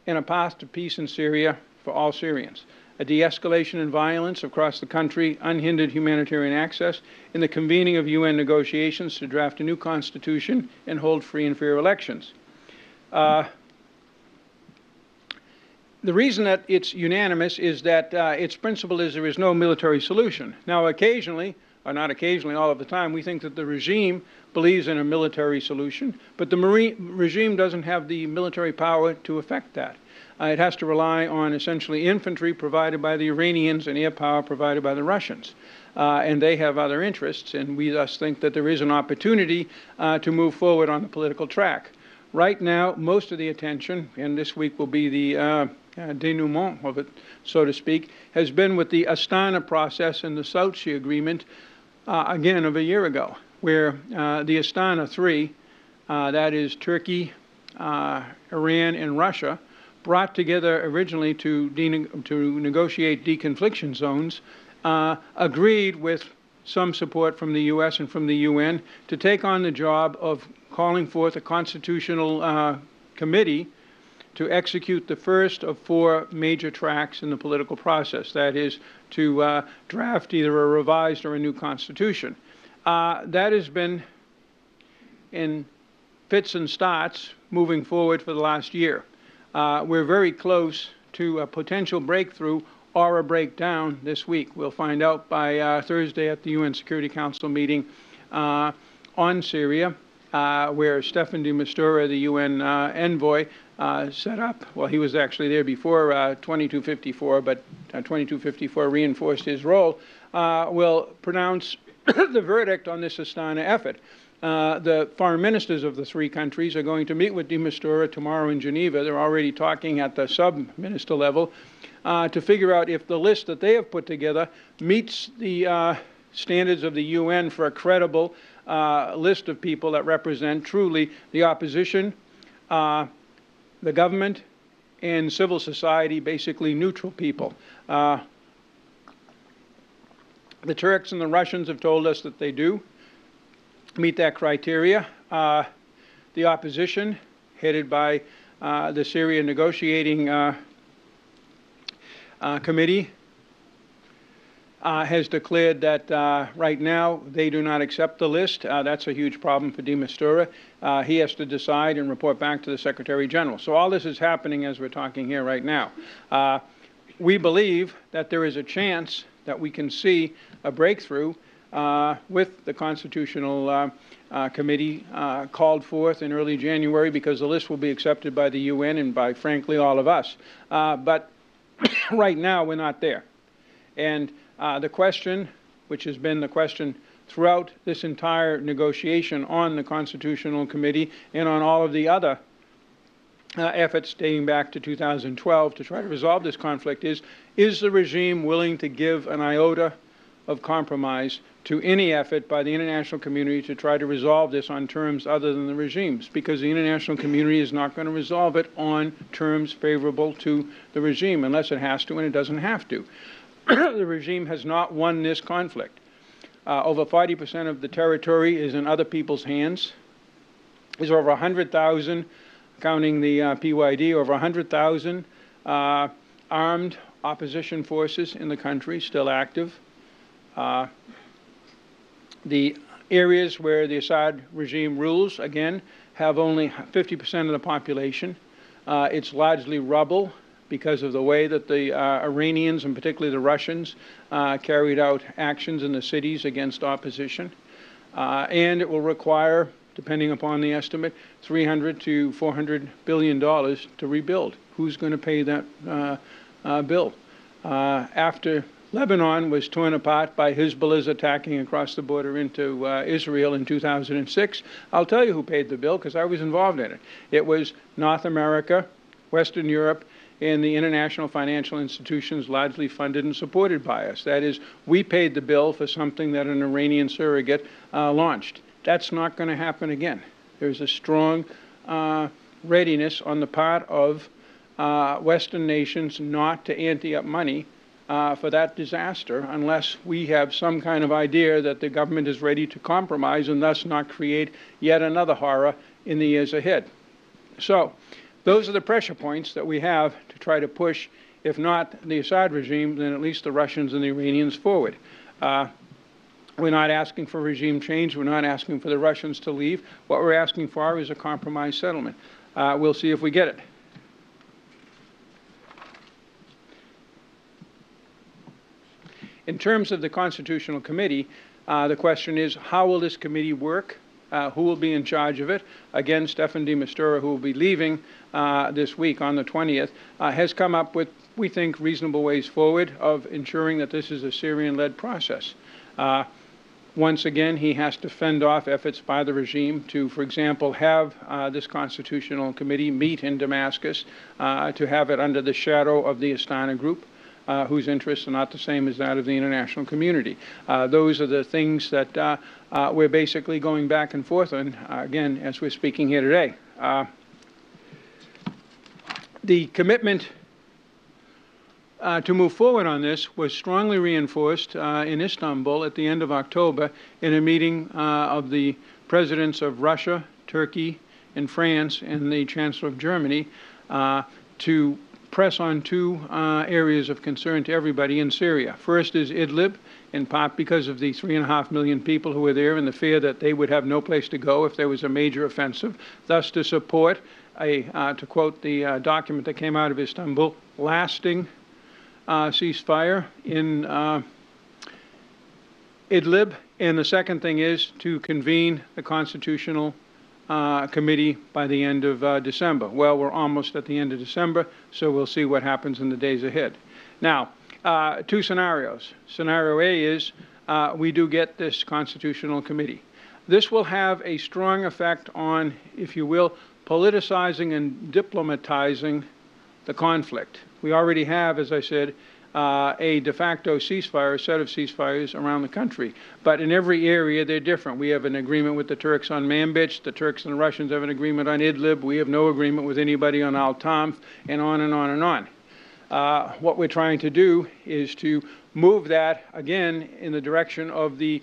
in a path to peace in Syria for all Syrians, a de-escalation in violence across the country, unhindered humanitarian access, and the convening of UN negotiations to draft a new constitution and hold free and fair elections. The reason that it's unanimous is that its principle is there is no military solution. Now, occasionally, or not occasionally, all of the time, we think that the regime believes in a military solution, but the regime doesn't have the military power to effect that. It has to rely on essentially infantry provided by the Iranians and air power provided by the Russians. And they have other interests, and we thus think that there is an opportunity to move forward on the political track. Right now, most of the attention, and this week will be the denouement of it, so to speak, has been with the Astana process and the South Sea Agreement, again, of a year ago, where the Astana Three, that is Turkey, Iran, and Russia, brought together originally to negotiate deconfliction zones, agreed with some support from the U.S. and from the UN to take on the job of calling forth a constitutional committee to execute the first of 4 major tracks in the political process. That is, to draft either a revised or a new constitution. That has been in fits and starts moving forward for the last year. We're very close to a potential breakthrough or a breakdown this week. We'll find out by Thursday at the UN Security Council meeting on Syria, where Staffan de Mistura, the UN envoy, set up, well, he was actually there before 2254, but 2254 reinforced his role, will pronounce the verdict on this Astana effort. The foreign ministers of the 3 countries are going to meet with de Mistura tomorrow in Geneva. They're already talking at the sub-minister level to figure out if the list that they have put together meets the standards of the UN for a credible list of people that represent truly the opposition, the government, and civil society, basically neutral people. The Turks and the Russians have told us that they do meet that criteria. The opposition, headed by the Syria Negotiating Committee, has declared that right now they do not accept the list. That's a huge problem for de Mistura. He has to decide and report back to the Secretary General. So all this is happening as we're talking here right now. We believe that there is a chance that we can see a breakthrough with the Constitutional Committee called forth in early January, because the list will be accepted by the UN and by, frankly, all of us. But right now, we're not there. And the question, which has been the question throughout this entire negotiation on the Constitutional Committee and on all of the other efforts dating back to 2012 to try to resolve this conflict, is the regime willing to give an iota of compromise to any effort by the international community to try to resolve this on terms other than the regime's? Because the international community is not going to resolve it on terms favorable to the regime unless it has to, and it doesn't have to. The regime has not won this conflict. Over 40% of the territory is in other people's hands. There's over 100,000, counting the PYD, over 100,000 armed opposition forces in the country, still active. The areas where the Assad regime rules, again, have only 50% of the population. It's largely rubble because of the way that the Iranians, and particularly the Russians, carried out actions in the cities against opposition. And it will require, depending upon the estimate, $300 to $400 billion to rebuild. Who's going to pay that bill? After Lebanon was torn apart by Hezbollah's attacking across the border into Israel in 2006, I'll tell you who paid the bill, because I was involved in it. It was North America, Western Europe, and the international financial institutions largely funded and supported by us. That is, we paid the bill for something that an Iranian surrogate launched. That's not going to happen again. There's a strong readiness on the part of Western nations not to ante up money for that disaster unless we have some kind of idea that the government is ready to compromise and thus not create yet another horror in the years ahead. So those are the pressure points that we have to try to push, if not the Assad regime, then at least the Russians and the Iranians forward. We're not asking for regime change. We're not asking for the Russians to leave. What we're asking for is a compromise settlement. We'll see if we get it. In terms of the Constitutional Committee, the question is, how will this committee work? Who will be in charge of it? Again, Staffan de Mistura, who will be leaving this week on the 20th, has come up with, we think, reasonable ways forward of ensuring that this is a Syrian-led process. Once again, he has to fend off efforts by the regime to, for example, have this constitutional committee meet in Damascus, to have it under the shadow of the Astana group, whose interests are not the same as that of the international community. Those are the things that we're basically going back and forth on, again, as we're speaking here today. The commitment to move forward on this was strongly reinforced in Istanbul at the end of October in a meeting of the presidents of Russia, Turkey, and France, and the Chancellor of Germany to press on two areas of concern to everybody in Syria. First is Idlib, in part because of the 3.5 million people who were there and the fear that they would have no place to go if there was a major offensive, thus to support to quote the document that came out of Istanbul, lasting ceasefire in Idlib. And the second thing is to convene the Constitutional Committee by the end of December. Well, we're almost at the end of December, so we'll see what happens in the days ahead. Now, two scenarios. Scenario A is we do get this Constitutional Committee. This will have a strong effect on, if you will, politicizing and diplomatizing the conflict. We already have, as I said, a de facto ceasefire, a set of ceasefires around the country. But in every area, they're different. We have an agreement with the Turks on Manbij. The Turks and the Russians have an agreement on Idlib. We have no agreement with anybody on Al-Tam, and on and on and on. What we're trying to do is to move that, again, in the direction of the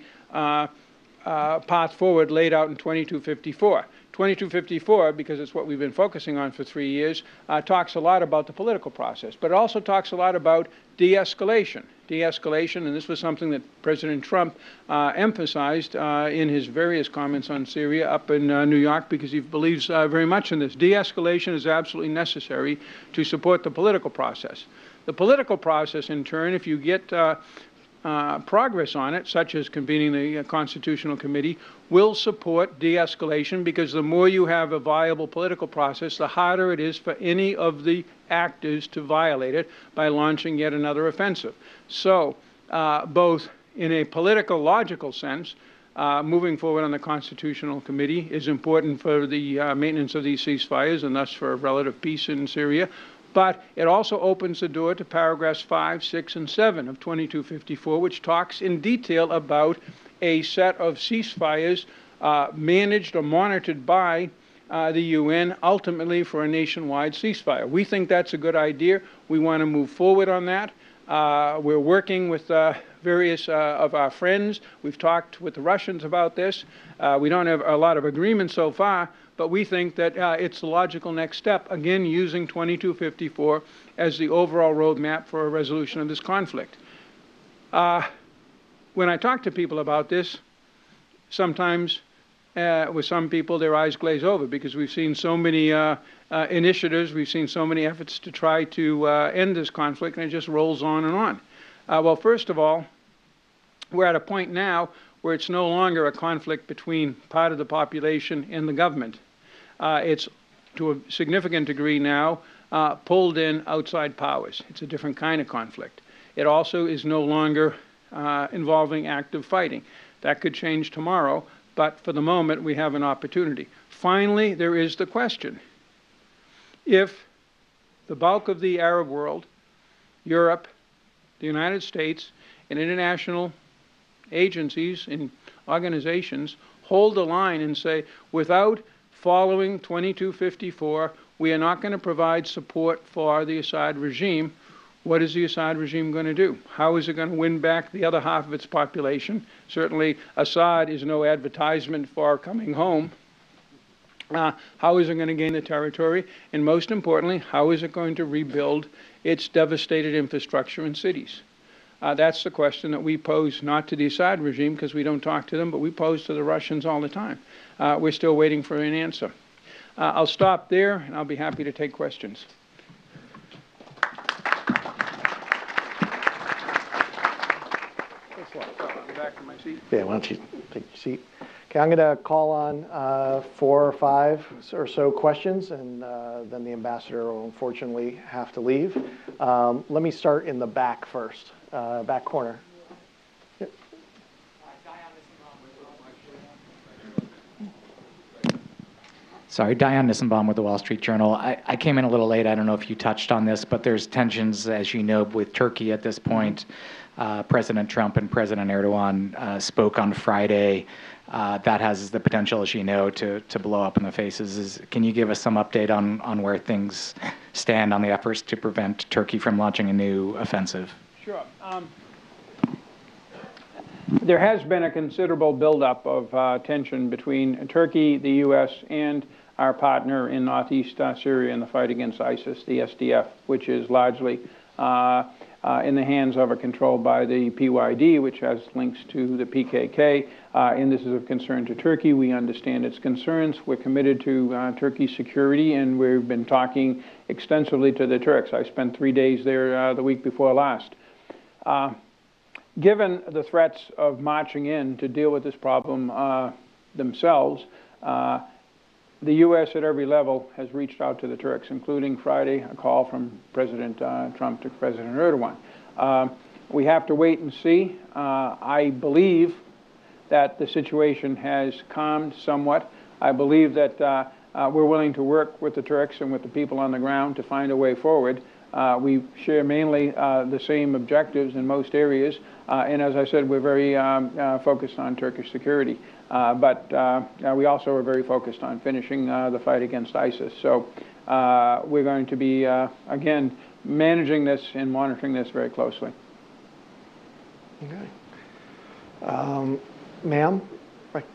path forward laid out in 2254. 2254, because it's what we've been focusing on for 3 years, talks a lot about the political process, but it also talks a lot about de-escalation. De-escalation, and this was something that President Trump emphasized in his various comments on Syria up in New York, because he believes very much in this. De-escalation is absolutely necessary to support the political process. The political process, in turn, if you get progress on it, such as convening the Constitutional Committee, will support de-escalation, because the more you have a viable political process, the harder it is for any of the actors to violate it by launching yet another offensive. So, both in a political, logical sense, moving forward on the Constitutional Committee is important for the maintenance of these ceasefires and thus for relative peace in Syria. But it also opens the door to paragraphs 5, 6, and 7 of 2254, which talks in detail about a set of ceasefires managed or monitored by the UN, ultimately for a nationwide ceasefire. We think that's a good idea. We want to move forward on that. We're working with various of our friends. We've talked with the Russians about this. We don't have a lot of agreement so far, but we think that it's the logical next step, again, using 2254 as the overall roadmap for a resolution of this conflict. When I talk to people about this, sometimes with some people their eyes glaze over, because we've seen so many initiatives, we've seen so many efforts to try to end this conflict, and it just rolls on and on. Well, first of all, we're at a point now where it's no longer a conflict between part of the population and the government. It's, to a significant degree now, pulled in outside powers. It's a different kind of conflict. It also is no longer involving active fighting. That could change tomorrow, but for the moment we have an opportunity. Finally, there is the question: if the bulk of the Arab world, Europe, the United States, and international agencies and organizations hold the line and say, without following 2254, we are not going to provide support for the Assad regime, what is the Assad regime going to do? How is it going to win back the other half of its population? Certainly, Assad is no advertisement for coming home. How is it going to gain the territory? And most importantly, how is it going to rebuild its devastated infrastructure and cities? That's the question that we pose not to the Assad regime, because we don't talk to them, but we pose to the Russians all the time. We're still waiting for an answer. I'll stop there, and I'll be happy to take questions. Back to my seat. Yeah, why don't you take your seat? Okay, I'm going to call on 4 or 5 or so questions, and then the ambassador will unfortunately have to leave. Let me start in the back first, back corner. Yep. Sorry, Diane Nissenbaum with the Wall Street Journal. I came in a little late. I don't know if you touched on this, but there's tensions, as you know, with Turkey at this point. President Trump and President Erdogan spoke on Friday. That has the potential, as you know, to blow up in the faces. Can you give us some update on where things stand on the efforts to prevent Turkey from launching a new offensive? Sure. There has been a considerable buildup of tension between Turkey, the U.S., and our partner in northeast Syria in the fight against ISIS, the SDF, which is largely in the hands of or controlled by the PYD, which has links to the PKK. And this is of concern to Turkey. We understand its concerns. We're committed to Turkey's security, and we've been talking extensively to the Turks. I spent 3 days there the week before last. Given the threats of marching in to deal with this problem themselves, the U.S. at every level has reached out to the Turks, including Friday, a call from President Trump to President Erdogan. We have to wait and see. I believe that the situation has calmed somewhat. I believe that we're willing to work with the Turks and with the people on the ground to find a way forward. We share mainly the same objectives in most areas, and as I said, we're very focused on Turkish security. But we also are very focused on finishing the fight against ISIS. So we're going to be, again, managing this and monitoring this very closely. Okay. Ma'am? Right.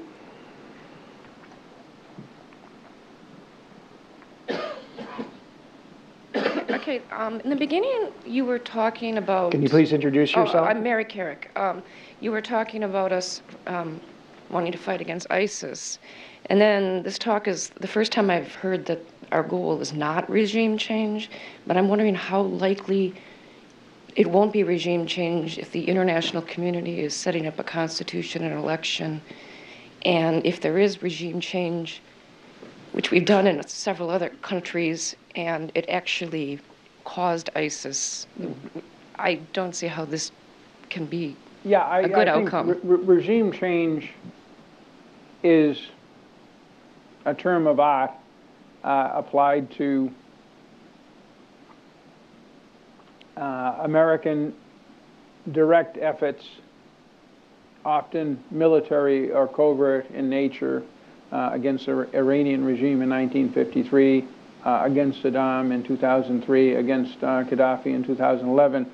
Okay, in the beginning, you were talking about... Can you please introduce yourself? I'm Mary Carrick. You were talking about us wanting to fight against ISIS. And then this talk is the first time I've heard that our goal is not regime change, but I'm wondering how likely it won't be regime change if the international community is setting up a constitution and election. And if there is regime change, which we've done in several other countries, and it actually caused ISIS, I don't see how this can be a good outcome. Regime change is a term of art applied to American direct efforts, often military or covert in nature, against the Iranian regime in 1953, against Saddam in 2003, against Gaddafi in 2011,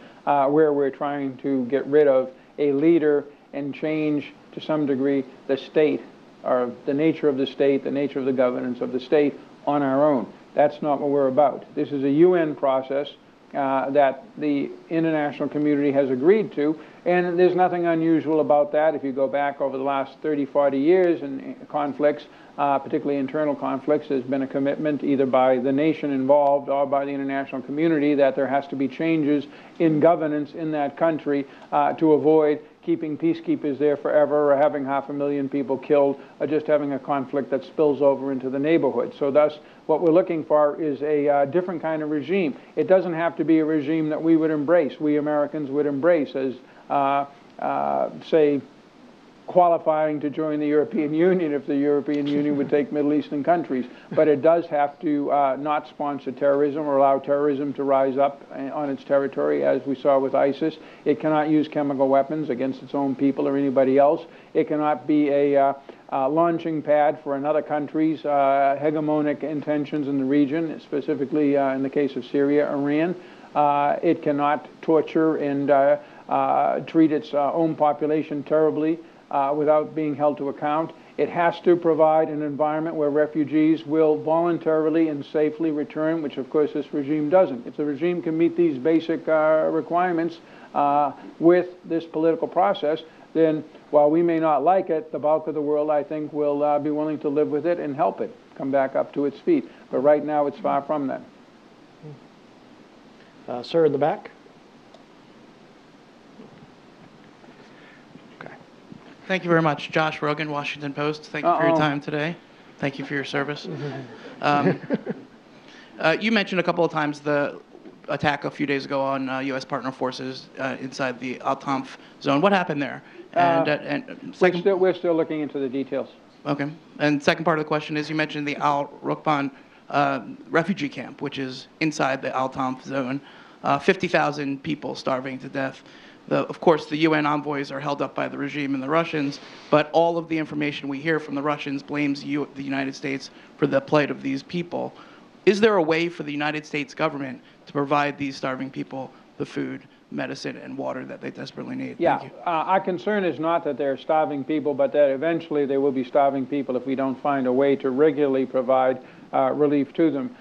where we're trying to get rid of a leader and change, to some degree, the state, or the nature of the state, the nature of the governance of the state on our own. That's not what we're about. This is a UN process that the international community has agreed to, and there's nothing unusual about that. If you go back over the last 30, 40 years in conflicts, particularly internal conflicts, there's been a commitment either by the nation involved or by the international community that there has to be changes in governance in that country to avoid keeping peacekeepers there forever, or having 500,000 people killed, or just having a conflict that spills over into the neighborhood. So thus, what we're looking for is a different kind of regime. It doesn't have to be a regime that we would embrace, we Americans would embrace as, say, qualifying to join the European Union if the European Union would take Middle Eastern countries. But it does have to not sponsor terrorism or allow terrorism to rise up on its territory, as we saw with ISIS. It cannot use chemical weapons against its own people or anybody else. It cannot be a launching pad for another country's hegemonic intentions in the region, specifically in the case of Syria, Iran. It cannot torture and treat its own population terribly without being held to account. It has to provide an environment where refugees will voluntarily and safely return, which of course this regime doesn't. If the regime can meet these basic requirements with this political process, then while we may not like it, the bulk of the world, I think, will be willing to live with it and help it come back up to its feet. But right now it's far from that. Sir in the back. Thank you very much. Josh Rogan, Washington Post. Thank you for your time today. Thank you for your service. You mentioned a couple of times the attack a few days ago on U.S. partner forces inside the Al-Tanf zone. What happened there? We're still looking into the details. Okay. And second part of the question is, you mentioned the Al Rukban refugee camp, which is inside the Al Tanf zone. 50,000 people starving to death. Of course, the UN envoys are held up by the regime and the Russians, but all of the information we hear from the Russians blames the United States for the plight of these people. Is there a way for the United States government to provide these starving people the food, medicine, and water that they desperately need? Yeah, Thank you. our concern is not that they're starving people, but that eventually they will be starving people if we don't find a way to regularly provide relief to them.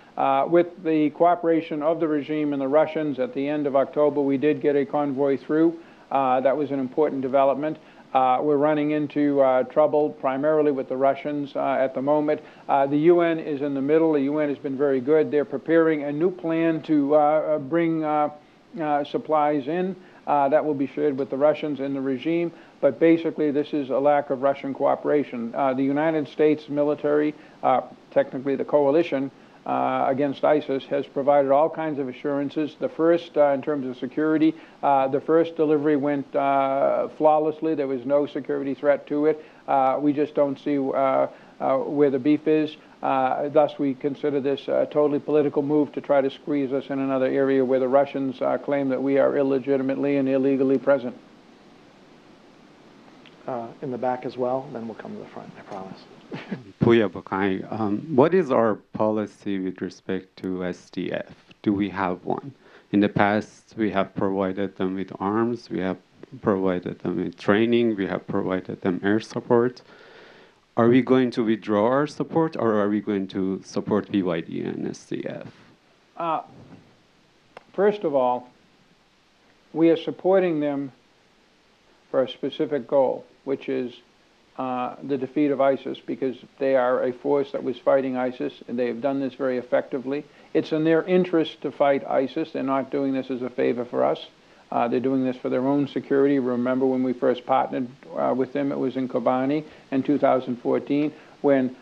With the cooperation of the regime and the Russians, at the end of October, we did get a convoy through. That was an important development. We're running into trouble primarily with the Russians at the moment. The UN is in the middle. The UN has been very good. They're preparing a new plan to bring supplies in that will be shared with the Russians and the regime. But basically, this is a lack of Russian cooperation. The United States military, technically the coalition against ISIS, has provided all kinds of assurances. The first, in terms of security, the first delivery went flawlessly. There was no security threat to it. We just don't see where the beef is. Thus, we consider this a totally political move to try to squeeze us in another area where the Russians claim that we are illegitimately and illegally present. In the back as well, then we'll come to the front, I promise. Puya Bakai, what is our policy with respect to SDF? Do we have one? In the past, we have provided them with arms, we have provided them with training, we have provided them air support. Are we going to withdraw our support, or are we going to support PYD and SDF? First of all, we are supporting them for a specific goal, which is the defeat of ISIS, because they are a force that was fighting ISIS, and they have done this very effectively. It's in their interest to fight ISIS. They're not doing this as a favor for us. They're doing this for their own security. Remember when we first partnered with them, it was in Kobani in 2014 when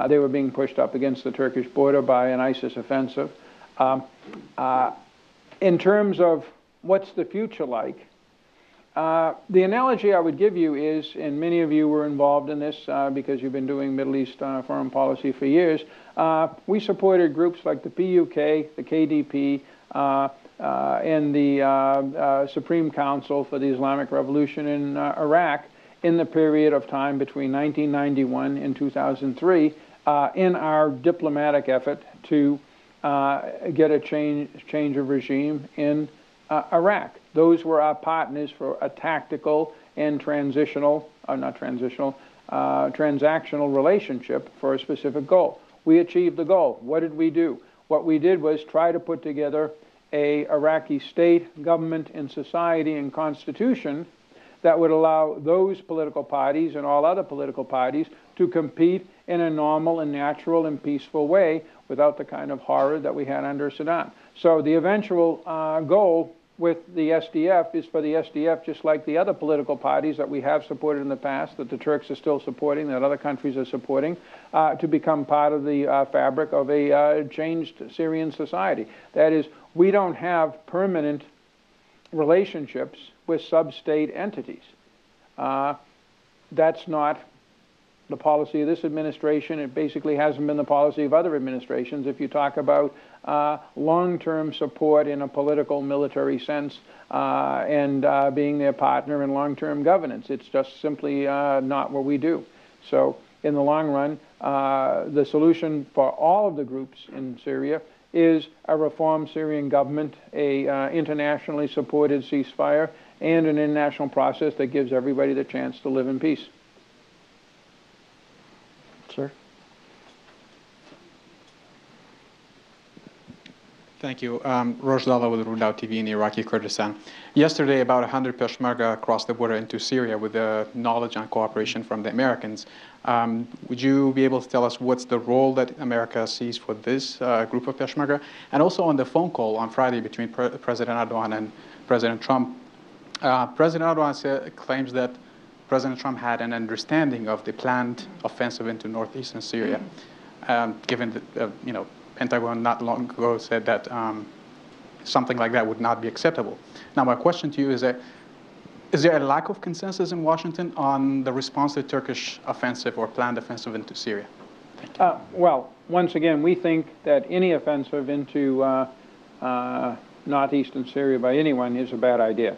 they were being pushed up against the Turkish border by an ISIS offensive. In terms of what's the future like, the analogy I would give you is, and many of you were involved in this because you've been doing Middle East foreign policy for years, we supported groups like the PUK, the KDP, and the Supreme Council for the Islamic Revolution in Iraq in the period of time between 1991 and 2003 in our diplomatic effort to get a change of regime in Iraq. Those were our partners for a tactical and transactional relationship for a specific goal. We achieved the goal. What did we do? What we did was try to put together a Iraqi state, government, and society and constitution that would allow those political parties and all other political parties to compete in a normal and natural and peaceful way without the kind of horror that we had under Saddam. So the eventual goal with the SDF is for the SDF, just like the other political parties that we have supported in the past, that the Turks are still supporting, that other countries are supporting, to become part of the fabric of a changed Syrian society. That is, we don't have permanent relationships with sub-state entities. That's not the policy of this administration. It basically hasn't been the policy of other administrations. If you talk about long-term support in a political military sense and being their partner in long-term governance, it's just simply not what we do. So in the long run, the solution for all of the groups in Syria is a reformed Syrian government, a internationally supported ceasefire, and an international process that gives everybody the chance to live in peace. Sir? Thank you. Rojdallah with Rudao TV in Iraqi Kurdistan. Yesterday, about 100 Peshmerga crossed the border into Syria with the knowledge and cooperation from the Americans. Would you be able to tell us what's the role that America sees for this group of Peshmerga? And also on the phone call on Friday between President Erdogan and President Trump, President Erdogan claims that President Trump had an understanding of the planned offensive into northeastern Syria, given that, Pentagon not long ago said that something like that would not be acceptable. Now, my question to you is that Is there a lack of consensus in Washington on the response to the Turkish offensive or planned offensive into Syria? Well, once again, we think that any offensive into northeastern Syria by anyone is a bad idea.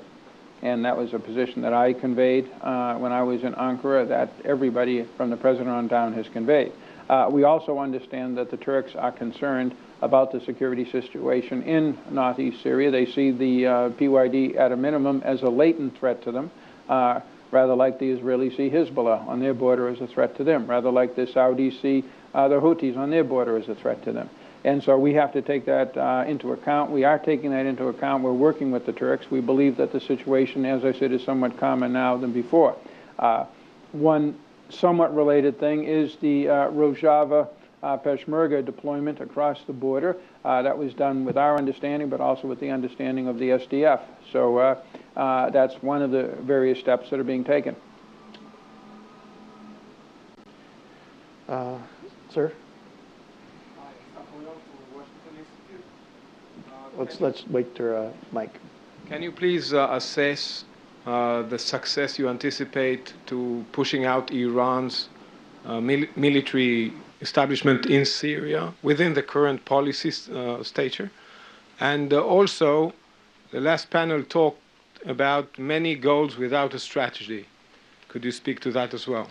And that was a position that I conveyed when I was in Ankara, that everybody from the president on down has conveyed. We also understand that the Turks are concerned about the security situation in northeast Syria. They see the PYD at a minimum as a latent threat to them, rather like the Israelis see Hezbollah on their border as a threat to them, rather like the Saudis see the Houthis on their border as a threat to them. And so we have to take that into account. We are taking that into account. We're working with the Turks. We believe that the situation, as I said, is somewhat calmer now than before. One somewhat related thing is the Rojava Peshmerga deployment across the border. That was done with our understanding, but also with the understanding of the SDF. So that's one of the various steps that are being taken. Sir? Let's wait to Mike. Can you please assess the success you anticipate to pushing out Iran's military establishment in Syria within the current policy stature? And also, the last panel talked about many goals without a strategy. Could you speak to that as well?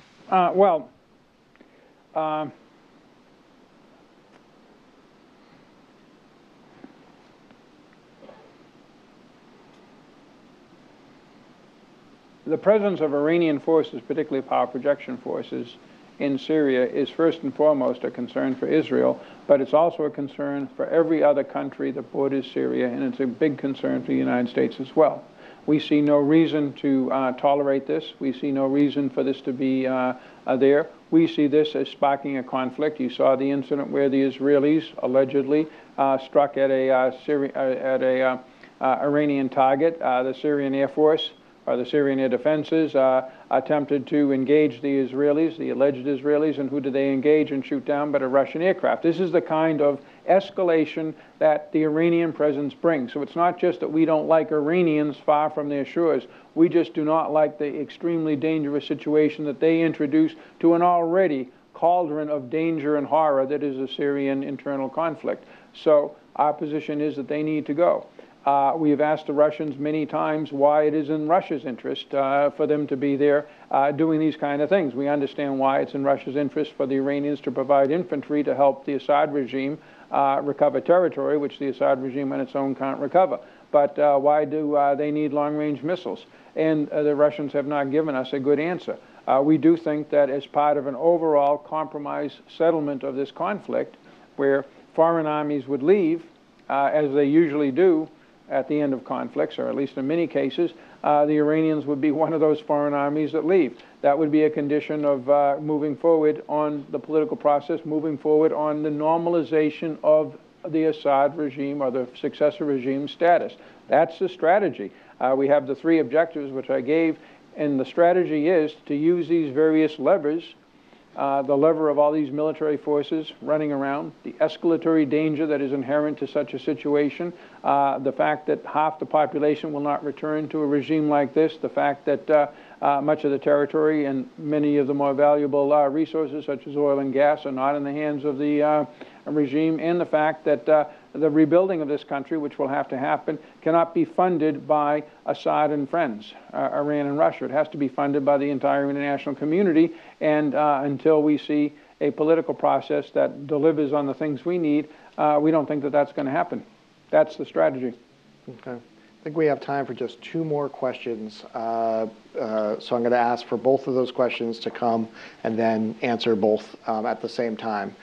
The presence of Iranian forces, particularly power projection forces, in Syria is first and foremost a concern for Israel, but it's also a concern for every other country that borders Syria, and it's a big concern for the United States as well. We see no reason to tolerate this. We see no reason for this to be there. We see this as sparking a conflict. You saw the incident where the Israelis allegedly struck at a Iranian target. The Syrian Air Force or the Syrian Air Defenses attempted to engage the Israelis, the alleged Israelis, and who did they engage and shoot down but a Russian aircraft. This is the kind of escalation that the Iranian presence brings. So it's not just that we don't like Iranians far from their shores. We just do not like the extremely dangerous situation that they introduce to an already cauldron of danger and horror that is a Syrian internal conflict. So our position is that they need to go. We have asked the Russians many times why it is in Russia's interest for them to be there doing these kind of things. We understand why it's in Russia's interest for the Iranians to provide infantry to help the Assad regime recover territory, which the Assad regime on its own can't recover. But why do they need long-range missiles? And the Russians have not given us a good answer. We do think that as part of an overall compromise settlement of this conflict, where foreign armies would leave, as they usually do, at the end of conflicts, or at least in many cases, the Iranians would be one of those foreign armies that leave. That would be a condition of moving forward on the political process, moving forward on the normalization of the Assad regime or the successor regime status. That's the strategy. We have the three objectives which I gave, and the strategy is to use these various levers, the lever of all these military forces running around, the escalatory danger that is inherent to such a situation, the fact that half the population will not return to a regime like this, the fact that much of the territory and many of the more valuable resources such as oil and gas are not in the hands of the regime, and the fact that the rebuilding of this country, which will have to happen, cannot be funded by Assad and friends, Iran and Russia. It has to be funded by the entire international community, and until we see a political process that delivers on the things we need, we don't think that that's going to happen. That's the strategy. Okay. I think we have time for just two more questions. So I'm going to ask for both of those questions to come and then answer both at the same time.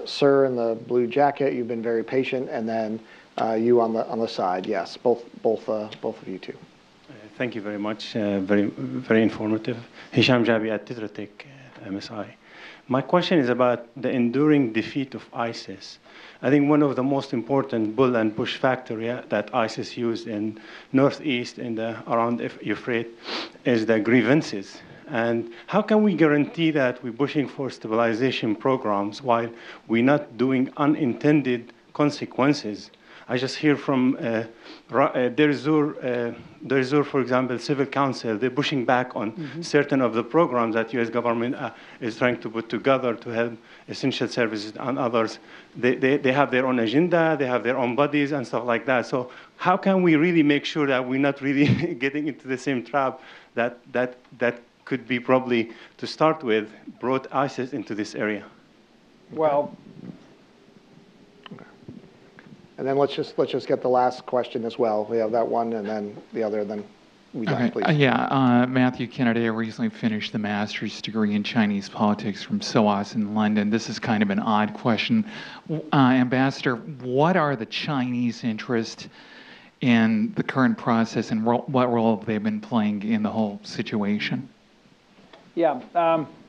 Sir in the blue jacket, you've been very patient, and then you on the side. Yes, both of you two. Thank you very much. Very informative. Hisham Jabi at Titratek, MSI. My question is about the enduring defeat of ISIS. I think one of the most important bull and push factor that ISIS used in northeast and around Euphrates is the grievances. And how can we guarantee that we're pushing for stabilization programs while we're not doing unintended consequences? I just hear from Deir Zur, for example, Civil Council, they're pushing back on certain of the programs that U.S. government is trying to put together to help essential services and others. They have their own agenda, they have their own bodies and stuff like that. So how can we really make sure that we're not really getting into the same trap that could be probably, to start with, brought ISIS into this area? Well, and then let's just get the last question as well. We have that one, and then the other, then we done, please. Matthew Kennedy. I recently finished the master's degree in Chinese politics from SOAS in London. This is kind of an odd question. Ambassador, what are the Chinese interests in the current process, and what role have they been playing in the whole situation? Yeah,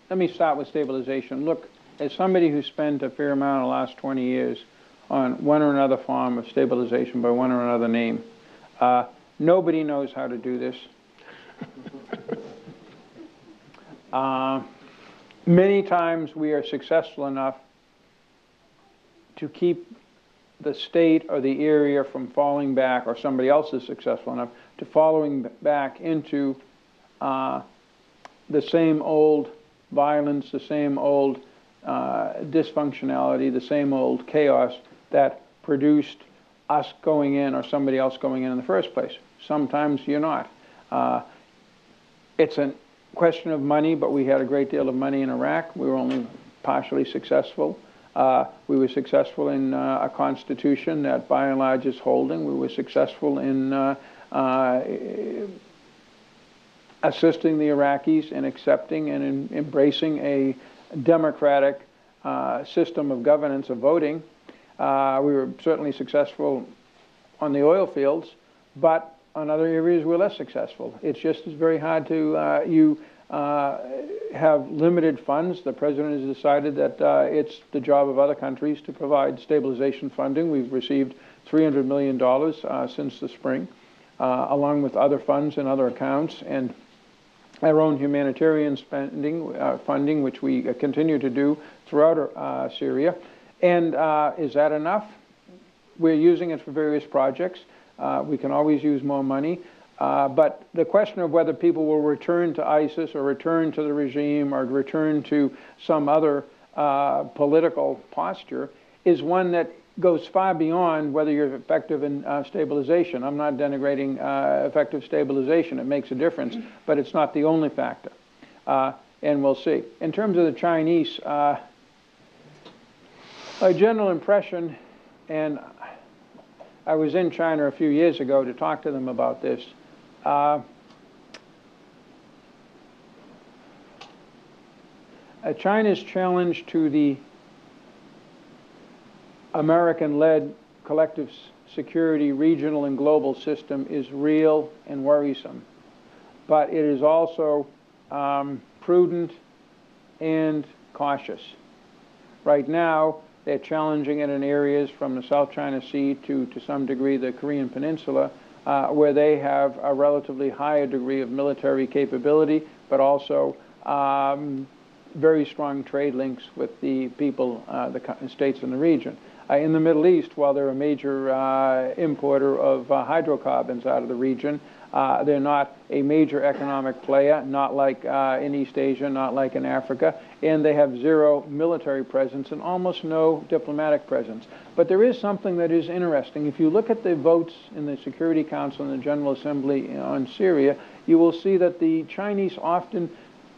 let me start with stabilization. Look, as somebody who spent a fair amount of the last 20 years on one or another form of stabilization by one or another name, nobody knows how to do this. Many times we are successful enough to keep the state or the area from falling back, or somebody else is successful enough to falling back into the same old violence, the same old dysfunctionality, the same old chaos that produced us going in or somebody else going in the first place. Sometimes you're not. It's a question of money, but we had a great deal of money in Iraq. We were only partially successful. We were successful in a constitution that by and large is holding. We were successful in assisting the Iraqis in accepting and in embracing a democratic system of governance of voting. We were certainly successful on the oil fields, but on other areas we're less successful. It's just very hard to, you have limited funds. The president has decided that it's the job of other countries to provide stabilization funding. We've received $300 million since the spring, along with other funds and other accounts, and our own humanitarian spending, funding, which we continue to do throughout Syria. And is that enough? We're using it for various projects. We can always use more money. But the question of whether people will return to ISIS or return to the regime or return to some other political posture is one that goes far beyond whether you're effective in stabilization. I'm not denigrating effective stabilization. It makes a difference, but it's not the only factor. And we'll see. In terms of the Chinese, my general impression, and I was in China a few years ago to talk to them about this, China's challenge to the American-led collective security regional and global system is real and worrisome. But it is also prudent and cautious. Right now, they're challenging it in areas from the South China Sea to some degree, the Korean Peninsula, where they have a relatively higher degree of military capability, but also very strong trade links with the people, the states in the region. In the Middle East, while they're a major importer of hydrocarbons out of the region, they're not a major economic player, not like in East Asia, not like in Africa, and they have zero military presence and almost no diplomatic presence. But there is something that is interesting. If you look at the votes in the Security Council and the General Assembly on Syria, you will see that the Chinese often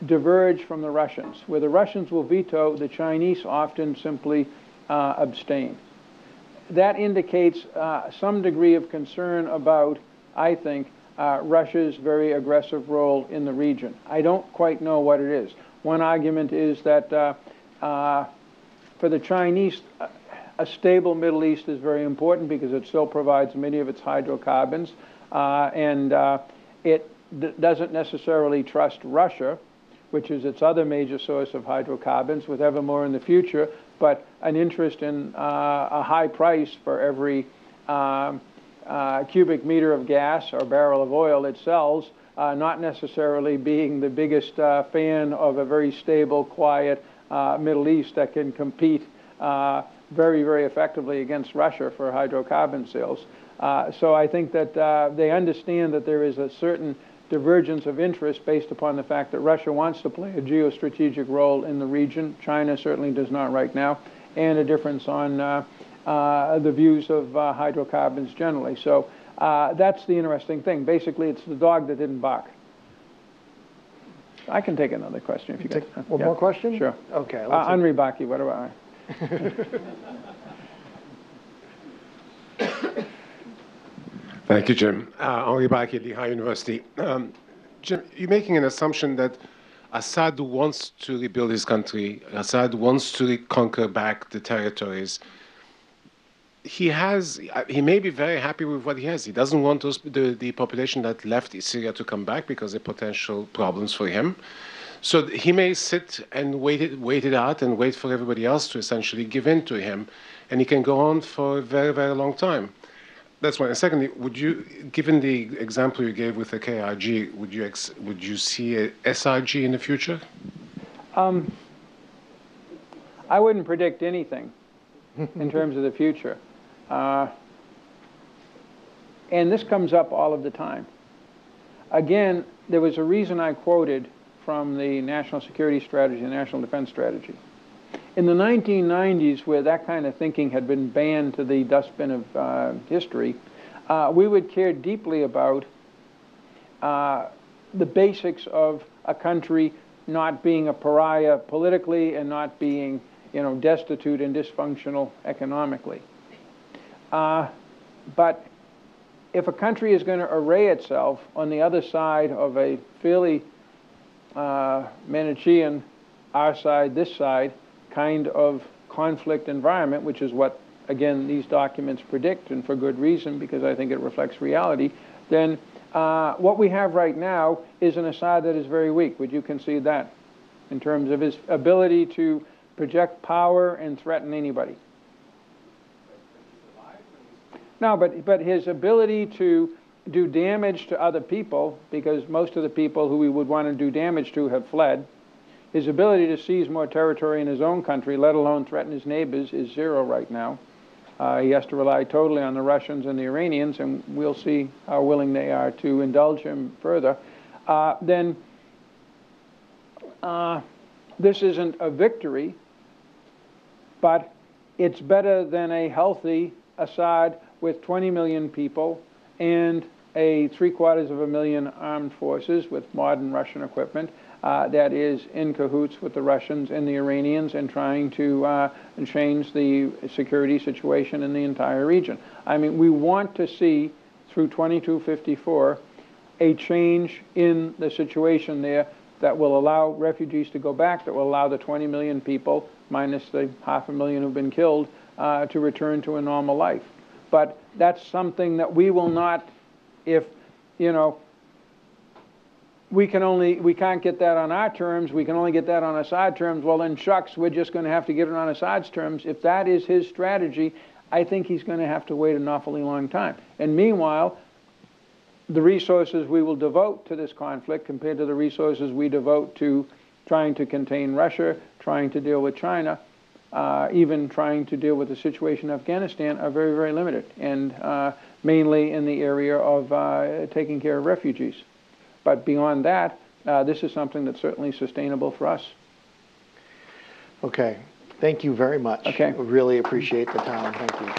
diverge from the Russians. Where the Russians will veto, the Chinese often simply abstain. That indicates some degree of concern about, I think, Russia's very aggressive role in the region. I don't quite know what it is. One argument is that for the Chinese, a stable Middle East is very important because it still provides many of its hydrocarbons, and it doesn't necessarily trust Russia, which is its other major source of hydrocarbons, with ever more in the future, but an interest in a high price for every cubic meter of gas or barrel of oil it sells, not necessarily being the biggest fan of a very stable, quiet Middle East that can compete very, very effectively against Russia for hydrocarbon sales. So I think that they understand that there is a certain divergence of interest based upon the fact that Russia wants to play a geostrategic role in the region. China certainly does not right now, and a difference on the views of hydrocarbons generally. So that's the interesting thing. Basically, it's the dog that didn't bark. I can take another question if you take get one more question. Sure. Okay. Henri Baki, what do I? Thank you, Jim. Henri Baki at Lehigh University. Jim, you're making an assumption that Assad wants to rebuild his country. Assad wants to conquer back the territories. He may be very happy with what he has. He doesn't want the population that left Syria to come back because of potential problems for him. So he may sit and wait it out and wait for everybody else to essentially give in to him, and he can go on for a very, very long time. That's one. And secondly, given the example you gave with the KRG, would you see a SRG in the future? I wouldn't predict anything in terms of the future. And this comes up all of the time. Again, there was a reason I quoted from the National Security Strategy, the National Defense Strategy. In the 1990s, where that kind of thinking had been banned to the dustbin of history, we would care deeply about the basics of a country not being a pariah politically and not being, destitute and dysfunctional economically. But if a country is going to array itself on the other side of a fairly Manichaean, our side, this side, kind of conflict environment, which is what, again, these documents predict, and for good reason, because I think it reflects reality, then what we have right now is an Assad that is very weak. Would you concede that, in terms of his ability to project power and threaten anybody? No, but his ability to do damage to other people, because most of the people who we would want to do damage to have fled, his ability to seize more territory in his own country, let alone threaten his neighbors, is zero right now. He has to rely totally on the Russians and the Iranians, and we'll see how willing they are to indulge him further. Then this isn't a victory, but it's better than a healthy Assad with 20 million people and a 750,000 armed forces with modern Russian equipment that is in cahoots with the Russians and the Iranians and trying to change the security situation in the entire region. I mean, we want to see through 2254 a change in the situation there that will allow refugees to go back, that will allow the 20 million people, minus the 500,000 who've been killed, to return to a normal life. But that's something that we will not, if, we can't get that on our terms, we can only get that on Assad terms, well then shucks, we're just going to have to get it on Assad's terms. If that is his strategy, I think he's going to have to wait an awfully long time. And meanwhile, the resources we will devote to this conflict compared to the resources we devote to trying to contain Russia, trying to deal with China, even trying to deal with the situation in Afghanistan are very, very limited, and mainly in the area of taking care of refugees. But beyond that, this is something that's certainly sustainable for us. Okay. Thank you very much. Okay. We really appreciate the time. Thank you.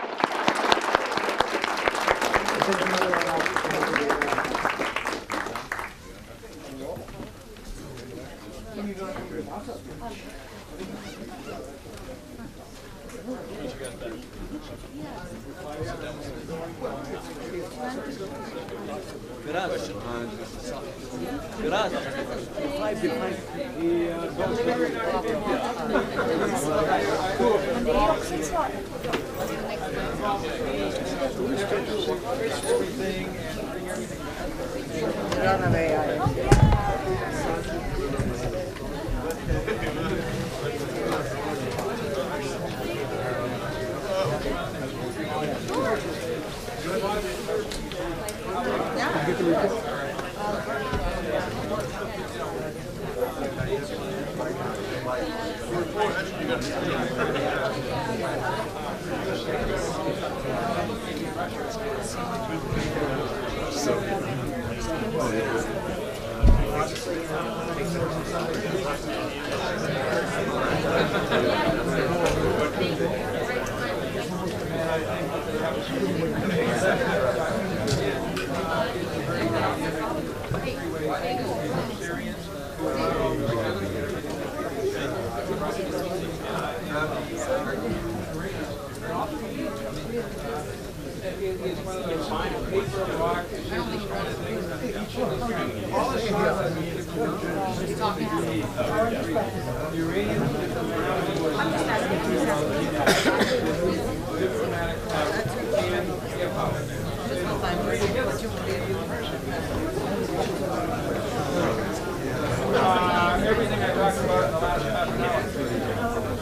Everything I talked about in the last half an hour.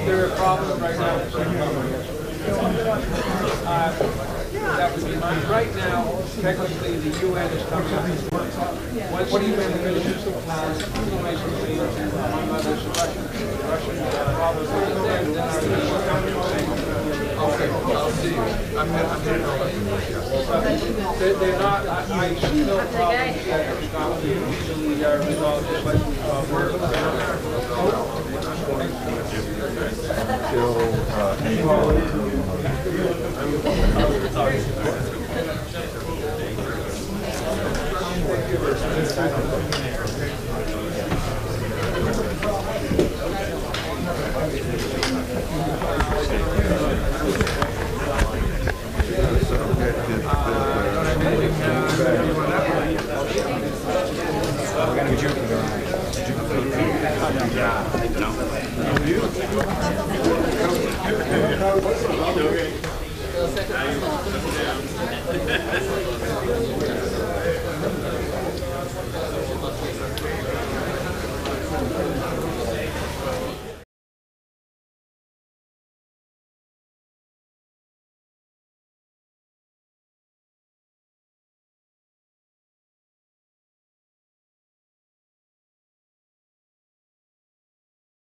There are problems right now. That would be mine. Right now, technically, the UN is coming up. Once the UN finishes the plan, among others, Russian problems, then okay, I'll see you. I'm they're not, I see no problems that are not easily resolved, just like